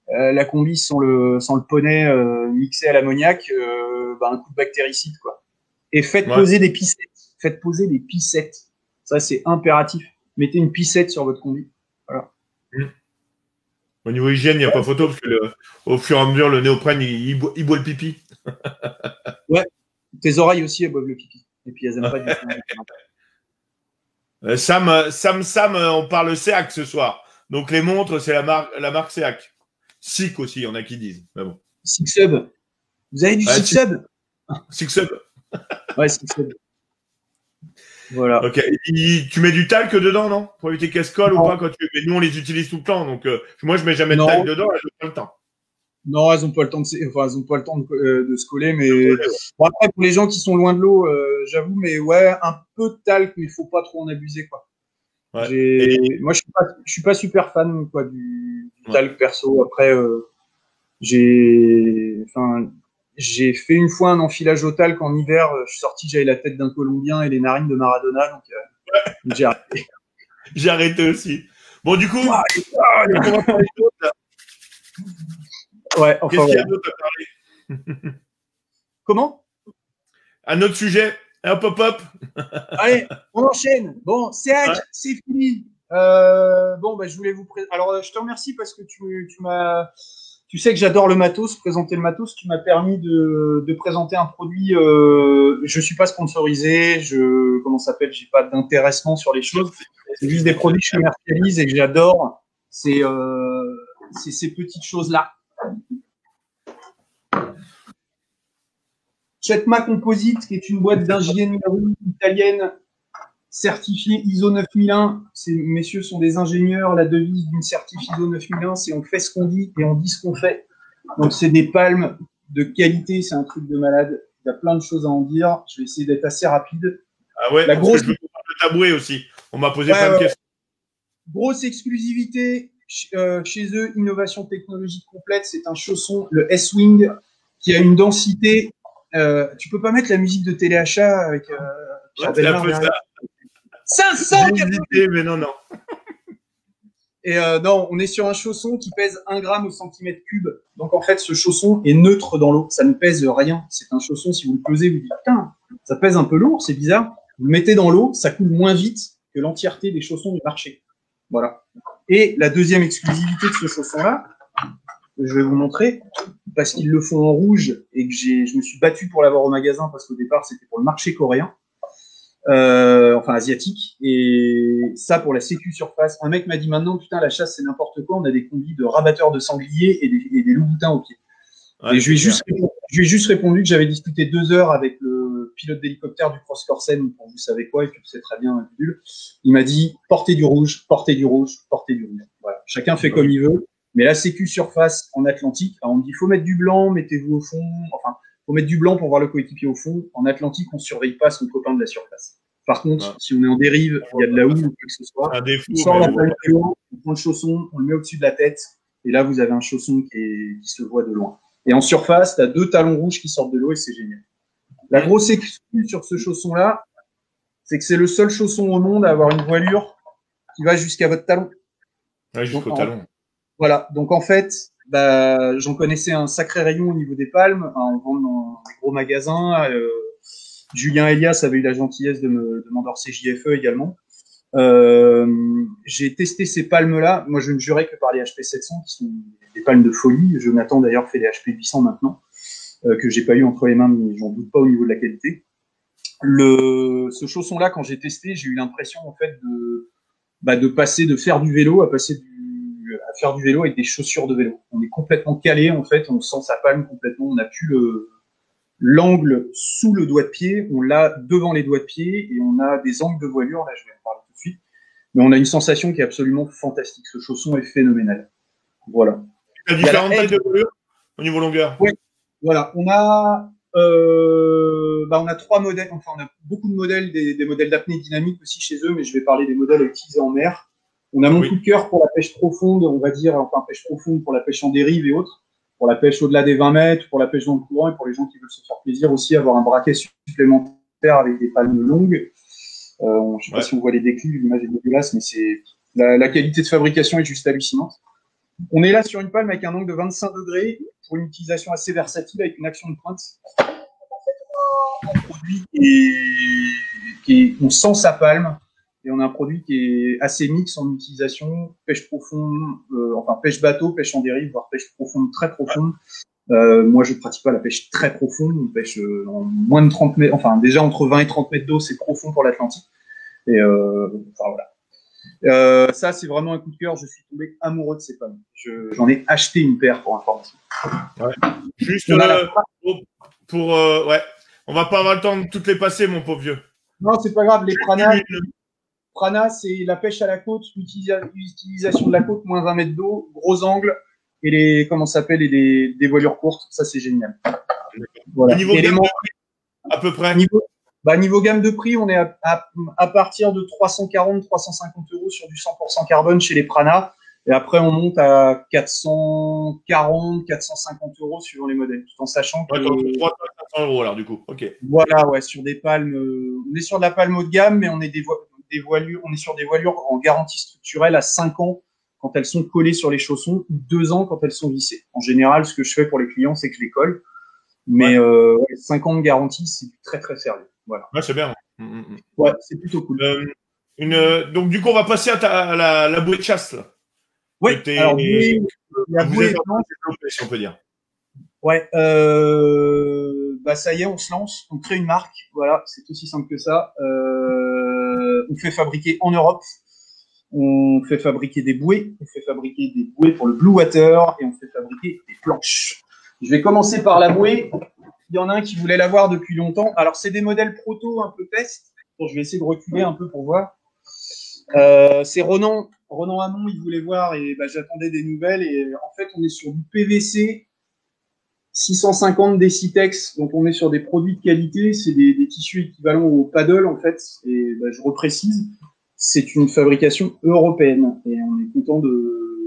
la combi sans le poney mixé à l'ammoniac, un coup de bactéricide, quoi. Et faites poser des piscettes. Faites poser des piscettes. Ça, c'est impératif. Mettez une piscette sur votre combi. Voilà. Au niveau hygiène, il n'y a pas photo parce que au fur et à mesure, le néoprène, il boit le pipi. Ouais. Tes oreilles aussi, elles boivent le pipi. Et puis, elles n'aiment pas du tout. Sam, on parle SEAC ce soir. Donc, les montres, c'est la marque SEAC. SIC aussi, il y en a qui disent. Mais bon. SIC Sub. Vous avez du SIC Sub? SIC Sub. Ouais, SIC Sub. Voilà. Ok. Tu mets du talc dedans, non? Pour éviter qu'elles se collent ou pas quand tu. Mais nous, on les utilise tout le temps. Donc, moi, je mets jamais de talc dedans, elles n'ont pas le temps. Non, elles n'ont pas le temps de se coller, mais bon, après pour les gens qui sont loin de l'eau, j'avoue, mais ouais, un peu de talc, mais il faut pas trop en abuser, quoi. Ouais. Moi, je suis pas super fan, quoi, du talc perso. Après, j'ai fait une fois un enfilage au talc en hiver. Je suis sorti, j'avais la tête d'un Colombien et les narines de Maradona, donc j'ai arrêté. J'ai arrêté aussi. Bon, du coup, on va parler d'autres là. Ouais, qu'est-ce qu'il y a d'autre à parler? Comment? Un autre sujet? Hop. Allez, on enchaîne. Bon, c'est fini. Je voulais vous présenter. Alors, je te remercie parce que tu sais que j'adore le matos, présenter le matos. Tu m'as permis de présenter un produit. Je suis pas sponsorisé. J'ai pas d'intéressement sur les choses. C'est juste des produits que je commercialise et que j'adore. C'est ces petites choses-là. Chetma Composite, qui est une boîte d'ingénierie italienne certifiée ISO 9001. Ces messieurs sont des ingénieurs. La devise d'une certif ISO 9001, c'est on fait ce qu'on dit et on dit ce qu'on fait. Donc, c'est des palmes de qualité. C'est un truc de malade. Il y a plein de choses à en dire. Je vais essayer d'être assez rapide. Ah ouais, je veux parler de tabouret aussi. On m'a posé plein de questions. Grosse exclusivité chez eux, innovation technologique complète. C'est un chausson, le S-Wing, qui a une densité. Tu peux pas mettre la musique de téléachat avec Pierre Bellemare derrière. 500 mais non. Et non, on est sur un chausson qui pèse 1 gramme au centimètre cube. Donc en fait, ce chausson est neutre dans l'eau. Ça ne pèse rien. C'est un chausson, si vous le pesez, vous dites putain, ça pèse un peu lourd, c'est bizarre. Vous le mettez dans l'eau, ça coule moins vite que l'entièreté des chaussons du marché. Voilà. Et la deuxième exclusivité de ce chausson-là, je vais vous montrer, parce qu'ils le font en rouge et que je me suis battu pour l'avoir au magasin parce qu'au départ, c'était pour le marché coréen. Asiatique, et ça pour la sécu surface. Un mec m'a dit maintenant, putain, la chasse c'est n'importe quoi, on a des combis de rabatteurs de sangliers et des loups-boutins au pied. Ouais, et je lui ai juste répondu que j'avais discuté 2 heures avec le pilote d'hélicoptère du Cross Corsen, pour vous savez quoi, et que c'est très bien. Il m'a dit portez du rouge. Voilà. Chacun fait comme il veut, mais la sécu surface en Atlantique, alors on me dit faut mettre du blanc, mettez-vous au fond, faut mettre du blanc pour voir le coéquipier au fond. En Atlantique, on surveille pas son copain de la surface. Par contre, si on est en dérive, il y a de la houle ou quoi que ce soit, on sort la palle de l'eau, on prend le chausson, on le met au-dessus de la tête, et là, vous avez un chausson qui se voit de loin. Et en surface, tu as 2 talons rouges qui sortent de l'eau et c'est génial. La grosse excuse sur ce chausson-là, c'est que c'est le seul chausson au monde à avoir une voilure qui va jusqu'à votre talon. Ouais, jusqu'au talon. Voilà. Donc, en fait, j'en connaissais un sacré rayon au niveau des palmes. On vend dans des gros magasins. Julien Elias avait eu la gentillesse de m'endorser JFE également. J'ai testé ces palmes-là. Moi, je ne jurais que par les HP 700, qui sont des palmes de folie. Jonathan, d'ailleurs, fait les HP 800 maintenant, que j'ai pas eu entre les mains, mais j'en doute pas au niveau de la qualité. Ce chausson-là, quand j'ai testé, j'ai eu l'impression, en fait, de passer de faire du vélo à faire du vélo avec des chaussures de vélo. On est complètement calé, en fait. On sent sa palme complètement. On n'a plus l'angle sous le doigt de pied. On l'a devant les doigts de pied et on a des angles de voilure. Là, je vais en parler tout de suite. Mais on a une sensation qui est absolument fantastique. Ce chausson est phénoménal. Voilà. Tu as différentes tailles de voilure au niveau longueur? Oui. Voilà. On a 3 modèles. Enfin, on a beaucoup de modèles, des modèles d'apnée dynamique aussi chez eux, mais je vais parler des modèles utilisés en mer. On a mon coup de cœur pour la pêche profonde, on va dire, enfin, pêche profonde pour la pêche en dérive et autres, pour la pêche au-delà des 20 mètres, pour la pêche dans le courant et pour les gens qui veulent se faire plaisir aussi, avoir un braquet supplémentaire avec des palmes longues. Je ne sais pas si on voit les déclus, l'image est dégueulasse, mais c'est la qualité de fabrication est juste hallucinante. On est là sur une palme avec un angle de 25 degrés pour une utilisation assez versatile avec une action de pointe. Un produit on sent sa palme et on a un produit qui est assez mix en utilisation, pêche profonde, pêche bateau, pêche en dérive, voire pêche profonde, très profonde. Moi, je pratique pas la pêche très profonde. On pêche en moins de 30 mètres, enfin déjà entre 20 et 30 mètres d'eau, c'est profond pour l'Atlantique. Et voilà. Ça, c'est vraiment un coup de cœur. Je suis tombé amoureux de ces palmes. J'en ai acheté une paire pour information. Ouais. Juste on va pas avoir le temps de toutes les passer, mon pauvre vieux. Non, c'est pas grave. Les prana, c'est la pêche à la côte, l'utilisation de la côte, moins 20 mètres d'eau, gros angle et des voilures courtes. Ça, c'est génial. Voilà. Niveau gamme de prix, à peu près. Niveau gamme de prix, on est à partir de 340-350 € sur du 100% carbone chez les prana. Et après, on monte à 440-450 € suivant les modèles, tout en sachant que… 300 € alors, du coup. Ok. Voilà, ouais, sur des palmes… on est sur de la palme haut de gamme, mais on est on est sur des voilures en garantie structurelle à 5 ans quand elles sont collées sur les chaussons ou 2 ans quand elles sont vissées. En général, ce que je fais pour les clients, c'est que je les colle. Mais 5 ans de garantie, c'est très, très sérieux. Voilà. Ouais, c'est bien. Ouais, c'est plutôt cool. Donc, du coup, on va passer à la bouée de chasse, là. Oui, alors la bouée, si on peut dire. Ouais, ça y est, on se lance, on crée une marque, voilà, c'est aussi simple que ça. On fait fabriquer en Europe, on fait fabriquer des bouées, on fait fabriquer des bouées pour le Blue Water et on fait fabriquer des planches. Je vais commencer par la bouée. Il y en a un qui voulait l'avoir depuis longtemps. Alors, c'est des modèles proto un peu test. Bon, je vais essayer de reculer un peu pour voir. C'est Ronan Hamon, il voulait voir et j'attendais des nouvelles. Et en fait, on est sur du PVC 650 Decitex, donc on est sur des produits de qualité. C'est des tissus équivalents au paddle en fait. Et je reprécise, c'est une fabrication européenne et on est content de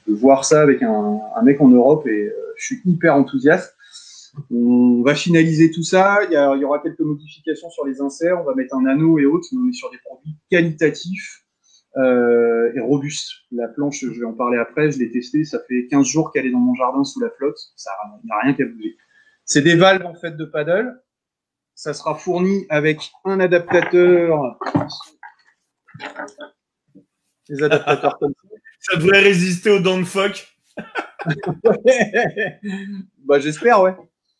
voir ça avec un mec en Europe et je suis hyper enthousiaste. On va finaliser tout ça. Il y aura quelques modifications sur les inserts. On va mettre un anneau et autres, mais on est sur des produits qualitatifs et robustes. La planche, je vais en parler après. Je l'ai testée. Ça fait 15 jours qu'elle est dans mon jardin sous la flotte. Il n'y a rien qu'à bouger. C'est des valves en fait de paddle. Ça sera fourni avec un adaptateur. Les adaptateurs comme ça. Ça devrait résister aux dents de phoque. J'espère, ouais.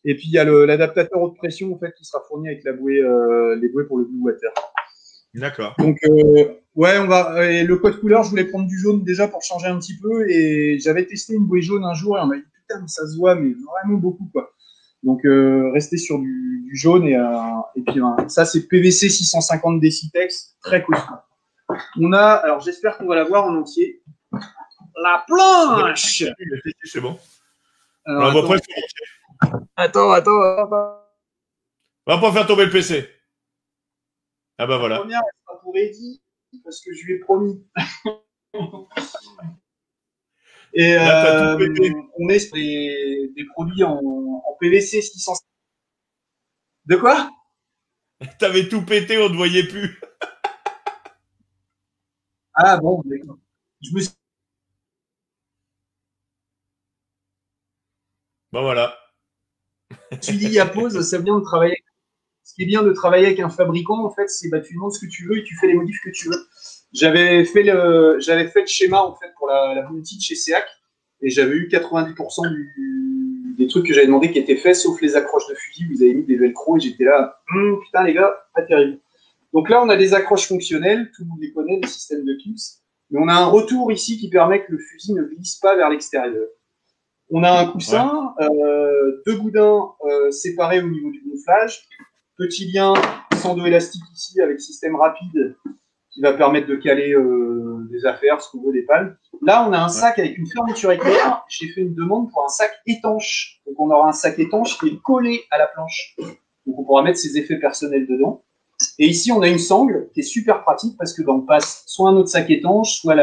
Et puis il y a l'adaptateur haute pression en fait qui sera fourni avec la bouée, les bouées pour le Blue Water. D'accord. Donc on va. Et le code couleur, je voulais prendre du jaune déjà pour changer un petit peu et j'avais testé une bouée jaune un jour et on m'a dit putain mais ça se voit mais vraiment beaucoup quoi. Donc rester sur du jaune et puis ça c'est PVC 650 Decitex, très costaud. Alors j'espère qu'on va la voir en entier. La planche. C'est bon. Alors, on va presque. Attends. On va pas faire tomber le PC. Ah bah La voilà. première, elle sera pour Eddy, parce que je lui ai promis. Et Là, t'as tout pété. on est sur des produits en PVC 600. De quoi? T'avais tout pété, on te voyait plus. Ah bon, d'accord. Je me Bon voilà. suis dit à pause, ça vient de travailler. Ce qui est bien de travailler avec un fabricant, en fait, c'est bah, tu demandes ce que tu veux et tu fais les modifs que tu veux. J'avais fait le schéma en fait pour la boutique chez SEAC et j'avais eu 90% des trucs que j'avais demandé qui étaient faits, sauf les accroches de fusil. Vous avez mis des velcro et j'étais là, putain les gars, pas terrible. Donc là, on a des accroches fonctionnelles, tout le monde les connaît, les systèmes de clips, mais on a un retour ici qui permet que le fusil ne glisse pas vers l'extérieur. On a un Ouais. coussin, deux boudins séparés au niveau du gonflage, petit lien sando élastique ici avec système rapide qui va permettre de caler des affaires, ce qu'on veut, des palmes. Là, on a un sac avec une fermeture éclair. J'ai fait une demande pour un sac étanche. Donc, on aura un sac étanche qui est collé à la planche. Donc, on pourra mettre ses effets personnels dedans. Et ici, on a une sangle qui est super pratique parce que on passe soit un autre sac étanche, soit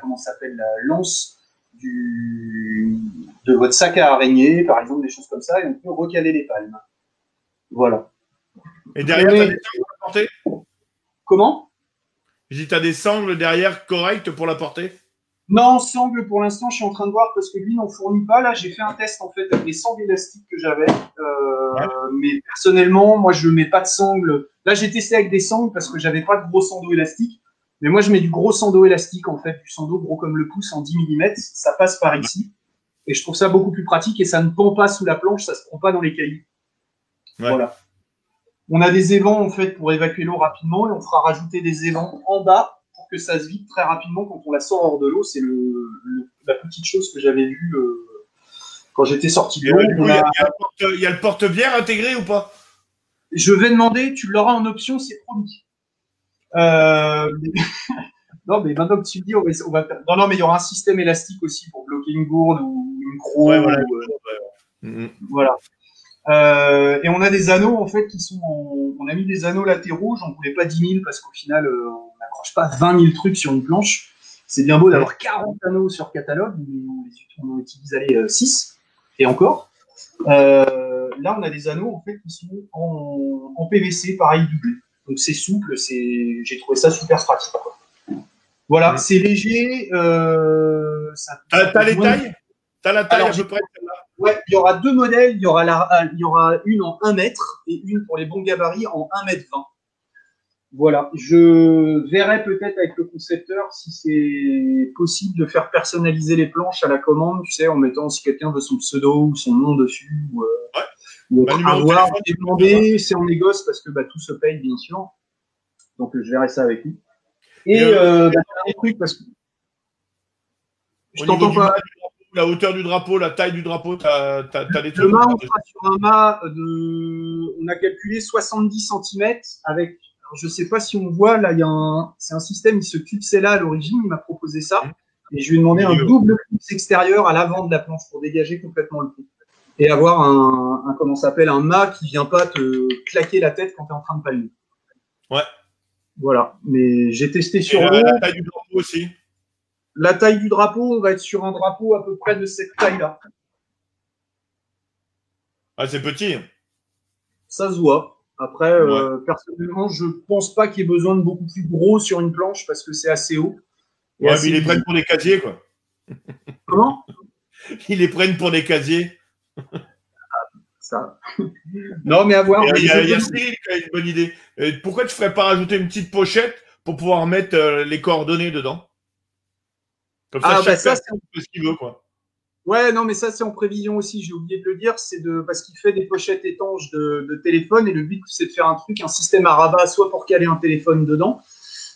comment s'appelle, la lance de votre sac à araignée, par exemple, des choses comme ça, et on peut recaler les palmes. Voilà. Et derrière, t'as des sangles pour la porter? Comment? J'ai dit, t'as des sangles derrière correctes pour la porter? Non, sangle pour l'instant, je suis en train de voir parce que lui n'en fournit pas. Là, j'ai fait un test en fait avec les sangles élastiques que j'avais. Ouais. Mais personnellement, moi, je mets pas de sangle. Là, j'ai testé avec des sangles parce que j'avais pas de gros sando élastique. Mais moi, je mets du gros sando élastique en fait, du sando gros comme le pouce en 10 mm. Ça passe par ici. Et je trouve ça beaucoup plus pratique et ça ne pend pas sous la planche, ça se prend pas dans les cailloux. Ouais. Voilà. On a des évents en fait pour évacuer l'eau rapidement et on fera rajouter des évents en bas pour que ça se vide très rapidement quand on la sort hors de l'eau. C'est la petite chose que j'avais vue quand j'étais sorti de l'eau. Du coup, il y a le porte-bière intégré ou pas? Je vais demander, tu l'auras en option, c'est promis. Non, mais maintenant que tu le dis, on va faire. Non, mais il y aura un système élastique aussi pour bloquer une gourde ou une croc. Ouais, voilà. Voilà. Et on a des anneaux en fait qui sont on a mis des anneaux latéraux, j'en voulais pas 10 000 parce qu'au final on n'accroche pas 20 000 trucs sur une planche. C'est bien beau d'avoir 40 anneaux sur catalogue, mais on utilise 6 et encore. Là on a des anneaux en fait qui sont en PVC pareil doublé. Donc c'est souple, j'ai trouvé ça super pratique. Voilà, c'est léger. T'as les tailles? T'as la taille alors, à peu près? Ouais, il y aura deux modèles. Il y aura une en 1 mètre et une pour les bons gabarits en 1 mètre 20. Voilà. Je verrai peut-être avec le concepteur si c'est possible de faire personnaliser les planches à la commande, tu sais, en mettant si quelqu'un veut son pseudo ou son nom dessus. Ou numéro à de voir, téléphone, demander, c'est en négoce parce que tout se paye, bien sûr. Donc, je verrai ça avec lui. Et dernier truc, parce que je t'entends pas. La hauteur du drapeau, la taille du drapeau, t'as des trucs. Le mât, on sera sur un mât on a calculé 70 cm avec, alors je sais pas si on voit, là, c'est un système, il se clipsait là à l'origine, il m'a proposé ça, et je lui ai demandé un double clips extérieur à l'avant de la planche pour dégager complètement le coup. Et avoir comment s'appelle, un mât qui vient pas te claquer la tête quand tu es en train de palmer. Ouais. Voilà. Mais j'ai testé sur l'eau. La taille du drapeau aussi. La taille du drapeau, on va être sur un drapeau à peu près de cette taille-là. Ah, c'est petit. Ça se voit. Après, personnellement, je pense pas qu'il y ait besoin de beaucoup plus gros sur une planche parce que c'est assez haut. Ouais, mais ils les prennent pour des casiers, quoi. Comment? Ils les prennent pour des casiers. Ça. Non, mais à voir. Il y a Cyril qui a une bonne idée. Pourquoi tu ferais pas rajouter une petite pochette pour pouvoir mettre les coordonnées dedans? Comme ça, chaque personne fait ce qu'il veut, quoi. Ouais, non, mais ça, c'est en prévision aussi. J'ai oublié de le dire. Parce qu'il fait des pochettes étanches de téléphone et le but, c'est de faire un système à rabat, soit pour caler un téléphone dedans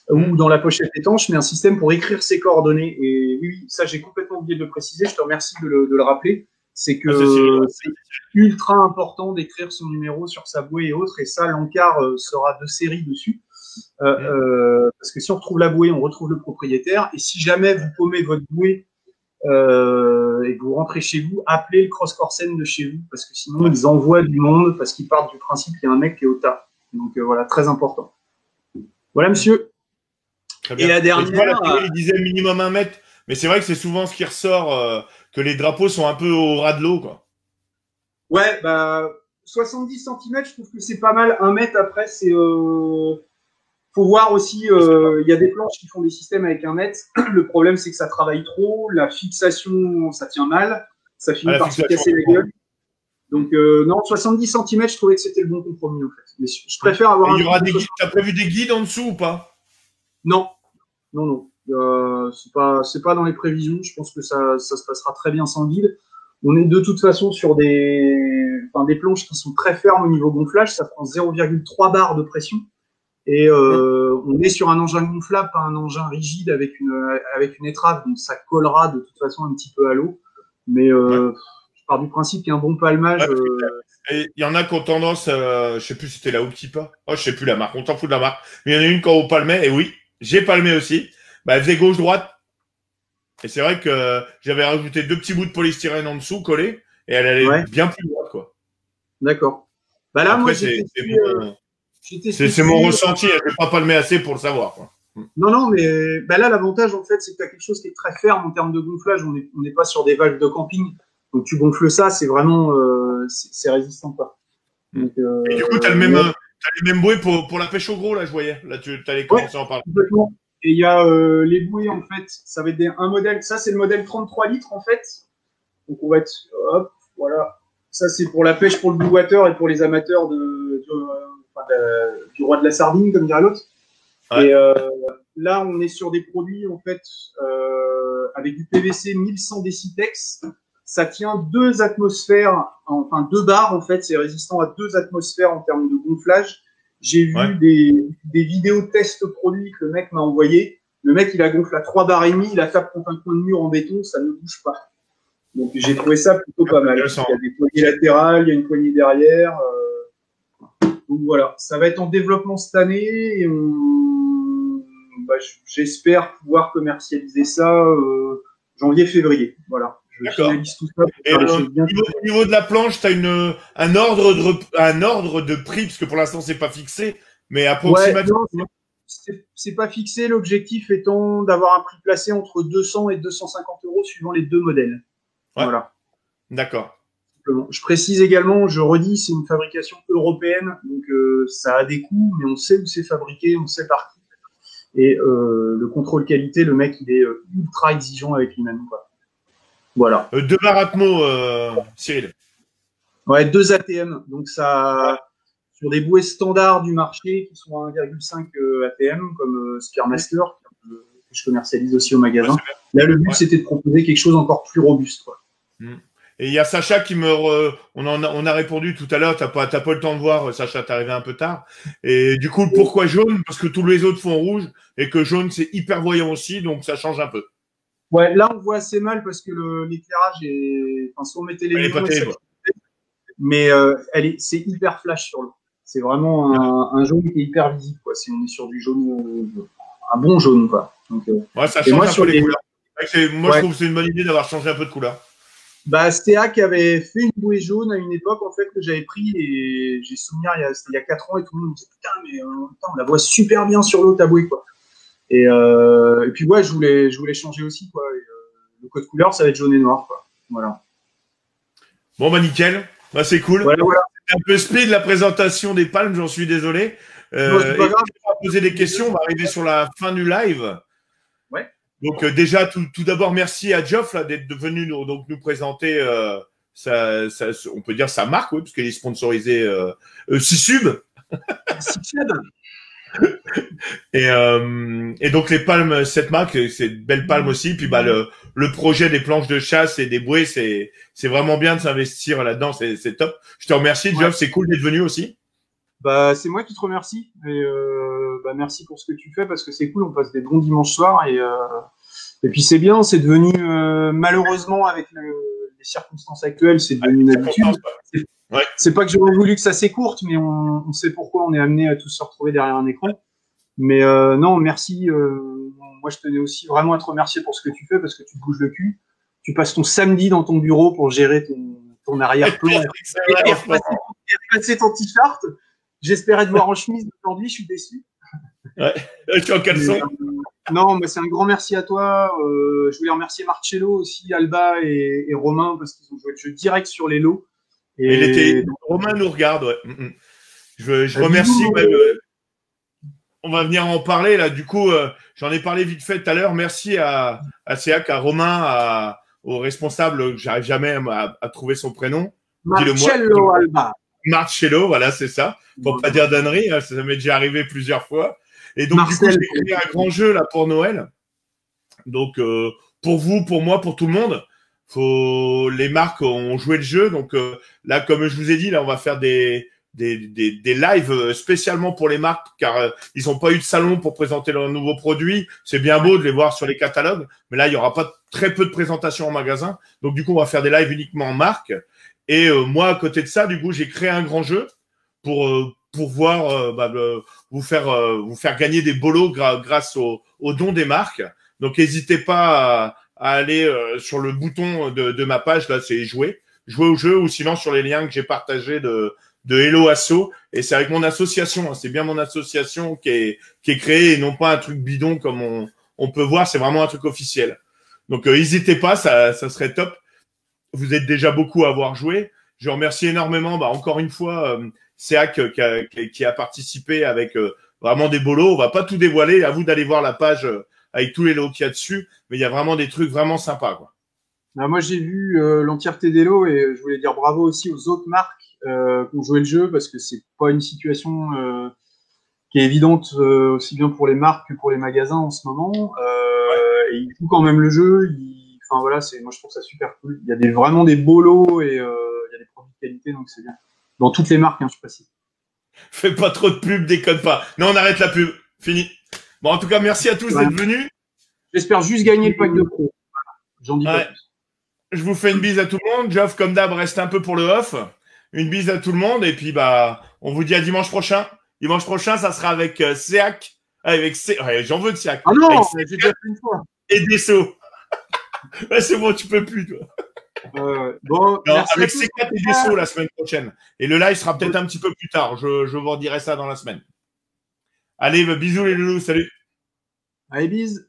ou dans la pochette étanche, mais un système pour écrire ses coordonnées. Et oui, ça, j'ai complètement oublié de le préciser. Je te remercie de le rappeler. C'est que c'est ultra important d'écrire son numéro sur sa bouée et autres. Et ça, l'encart sera de série dessus. Parce que si on retrouve la bouée, on retrouve le propriétaire. Et si jamais vous paumez votre bouée et que vous rentrez chez vous, appelez le Cross Corsen de chez vous, parce que sinon ils envoient du monde, parce qu'ils partent du principe qu'il y a un mec qui est au tas. Donc voilà, très important. Voilà, monsieur. Très bien. Et la dernière. Et tu vois, la théorie, il disait minimum 1 mètre. Mais c'est vrai que c'est souvent ce qui ressort, que les drapeaux sont un peu au ras de l'eau, quoi. Ouais, bah, 70 centimètres, je trouve que c'est pas mal. 1 mètre, après, c'est. Faut voir aussi, il y a des planches qui font des systèmes avec 1 mètre. Le problème, c'est que ça travaille trop. La fixation, ça tient mal. Ça finit par se casser la gueule. Donc, non, 70 centimètres, je trouvais que c'était le bon compromis, en fait. Mais je préfère avoir il y aura des guides. T'as prévu des guides en dessous ou pas? Non. Non. C'est pas dans les prévisions. Je pense que ça se passera très bien sans guide. On est de toute façon sur des planches qui sont très fermes au niveau gonflage. Ça prend 0,3 bar de pression. Et on est sur un engin gonflable, pas un engin rigide avec une étrave. Donc, ça collera de toute façon un petit peu à l'eau. Mais je pars du principe qu'il y a un bon palmage. Il y en a qui ont tendance, je sais plus si c'était la Optipa. Oh, je sais plus la marque. On t'en fout de la marque. Mais il y en a une quand on palmait. Et oui, j'ai palmé aussi. Bah, elle faisait gauche-droite. Et c'est vrai que j'avais rajouté 2 petits bouts de polystyrène en dessous, collés. Et elle allait bien plus droite, quoi. D'accord. Bah là, après, moi, c'est mon ressenti. Je vais pas palmer assez pour le savoir, quoi. Non, mais bah là, l'avantage, en fait, c'est que tu as quelque chose qui est très ferme en termes de gonflage. On n'est pas sur des valves de camping. Donc, tu gonfles ça, c'est vraiment c'est résistant, quoi. Donc, et du coup, tu as les mêmes bouées pour la pêche au gros, là, je voyais. Là, tu allais commencer à en parler. Complètement. Et il y a les bouées, en fait, ça va être un modèle. Ça, c'est le modèle 33 litres, en fait. Donc, on va être, hop, voilà. Ça, c'est pour la pêche pour le blue water et pour les amateurs du roi de la sardine, comme dirait l'autre. Ouais. Et là, on est sur des produits, en fait, avec du PVC 1100 décitex. Ça tient 2 atmosphères, enfin 2 bars, en fait. C'est résistant à 2 atmosphères en termes de gonflage. J'ai vu des vidéos de test produits que le mec m'a envoyé. Le mec, il a gonflé à 3 bars et demi, il a tapé contre un coin de mur en béton, ça ne bouge pas. Donc, j'ai trouvé ça plutôt pas mal. Il y a des poignées latérales, il y a une poignée derrière. Donc, voilà. Ça va être en développement cette année et j'espère pouvoir commercialiser ça janvier-février. Voilà. Je finalise tout ça. Et au niveau de la planche, tu as un ordre de prix, parce que pour l'instant, c'est pas fixé, mais approximativement. C'est pas fixé. L'objectif étant d'avoir un prix placé entre 200 et 250 € suivant les 2 modèles. Ouais. Voilà. D'accord. Je précise également, je redis, c'est une fabrication européenne, donc ça a des coûts, mais on sait où c'est fabriqué, on sait par qui. Et le contrôle qualité, le mec, il est ultra exigeant avec lui-même, quoi. Voilà. 2 bars Atmo, Cyril. Ouais, 2 ATM. Donc ça, sur des bouées standards du marché qui sont à 1,5 ATM, comme Spearmaster, que je commercialise aussi au magasin. Ouais, là, le but, c'était de proposer quelque chose encore plus robuste, quoi. Et il y a Sacha qui on a répondu tout à l'heure, t'as pas le temps de voir, Sacha, t'es arrivé un peu tard. Et du coup, pourquoi jaune? Parce que tous les autres font rouge et que jaune, c'est hyper voyant aussi, donc ça change un peu. Ouais, là, on voit assez mal parce que l'éclairage est, enfin, si on mettait les lumières, mais c'est hyper flash sur l'eau. C'est vraiment un jaune qui est hyper visible, quoi. Si on est sur du jaune, un bon jaune, quoi. Donc, ouais, ça change un peu les couleurs. Moi, je trouve que c'est une bonne idée d'avoir changé un peu de couleur. Bah, Stéac avait fait une bouée jaune à une époque, en fait, que j'avais pris et j'ai souvenir, c'était il y a 4 ans et tout le monde me disait, putain, mais on la voit super bien sur l'eau, ta bouée, quoi. Et puis, ouais, je voulais changer aussi, quoi. Et, le code couleur, ça va être jaune et noir, quoi. Voilà. Bon, bah, nickel. Bah, c'est cool. Voilà. C'est un peu speed la présentation des palmes, j'en suis désolé. On va poser des questions, on va arriver sur la fin du live. Ouais. Donc déjà, tout d'abord, merci à Geoff d'être venu nous présenter, on peut dire sa marque, oui, parce qu'elle est sponsorisée Sisub. Sisub. Et donc les palmes, cette marque, c'est de belles palmes aussi. Puis bah le projet des planches de chasse et des bouées, c'est vraiment bien de s'investir là-dedans, c'est top. Je te remercie, Geoff, c'est cool d'être venu aussi. Bah c'est moi qui te remercie et merci pour ce que tu fais parce que c'est cool, on passe des bons dimanches soirs et puis c'est bien, c'est devenu malheureusement avec les circonstances actuelles, c'est devenu une habitude. Ouais. C'est pas que j'aurais voulu que ça s'écourte, mais on sait pourquoi on est amené à tous se retrouver derrière un écran. Mais non, merci. Moi, je tenais aussi vraiment à te remercier pour ce que tu fais parce que tu te bouges le cul. Tu passes ton samedi dans ton bureau pour gérer ton arrière-plan et repasser ton t-shirt. J'espérais te voir en chemise aujourd'hui, je suis déçu. Ouais. Je suis en caleçon. Non, mais c'est un grand merci à toi. Je voulais remercier Marcello aussi, Alba et Romain parce qu'ils ont joué le jeu direct sur les lots. Et Romain nous regarde, ouais. Je remercie bisous, même. On va venir en parler là. Du coup, j'en ai parlé vite fait tout à l'heure. Merci à Céac, à Romain, au responsable. J'arrive jamais à trouver son prénom. Marcello Alba. Marcello, voilà, c'est ça. Pour pas dire d'ânerie, hein, ça m'est déjà arrivé plusieurs fois. Et donc, du coup, j'ai créé un grand jeu là pour Noël. Donc, pour vous, pour moi, pour tout le monde, les marques ont joué le jeu. Donc là, comme je vous ai dit, là, on va faire des lives spécialement pour les marques car ils n'ont pas eu de salon pour présenter leurs nouveaux produits. C'est bien beau de les voir sur les catalogues, mais là, il y aura pas très peu de présentations en magasin. Donc, du coup, on va faire des lives uniquement en marque. Et moi, à côté de ça, du coup, j'ai créé un grand jeu pour voir vous faire gagner des bolos grâce aux dons des marques. Donc, n'hésitez pas à aller sur le bouton de ma page, là, c'est jouer au jeu, ou sinon sur les liens que j'ai partagés de Hello Asso. Et c'est avec mon association, hein, c'est bien mon association qui est créée et non pas un truc bidon comme on peut voir, c'est vraiment un truc officiel. Donc, n'hésitez pas, ça serait top. Vous êtes déjà beaucoup à avoir joué. Je remercie énormément, encore une fois, Céac qui a participé avec vraiment des bolos. On va pas tout dévoiler, à vous d'aller voir la page avec tous les lots qu'il y a dessus, mais il y a vraiment des trucs vraiment sympas, quoi. Moi, j'ai vu l'entièreté des lots et je voulais dire bravo aussi aux autres marques qui ont joué le jeu parce que c'est pas une situation qui est évidente aussi bien pour les marques que pour les magasins en ce moment. Et ils jouent quand même le jeu. Enfin voilà, moi je trouve ça super cool. Il y a vraiment des beaux lots et il y a des produits de qualité, donc c'est bien. Dans toutes les marques, hein, je précise. Fais pas trop de pub, déconne pas. Non, on arrête la pub. Fini. Bon, en tout cas, merci à tous d'être venus. J'espère juste gagner le pack de pro. Voilà. J'en dis pas plus. Je vous fais une bise à tout le monde. Geoff, comme d'hab, reste un peu pour le off. Une bise à tout le monde. Et puis, on vous dit à dimanche prochain. Dimanche prochain, ça sera avec Céac. J'en veux de Céac. Ah non, j'ai déjà fait une fois. Et Dessau. Ouais, c'est bon, tu peux plus, toi. Bon, non, avec C4 et Dessau la semaine prochaine. Et le live sera peut-être un petit peu plus tard. Je vous redirai ça dans la semaine. Allez, bisous les loulous, salut. Allez, bise.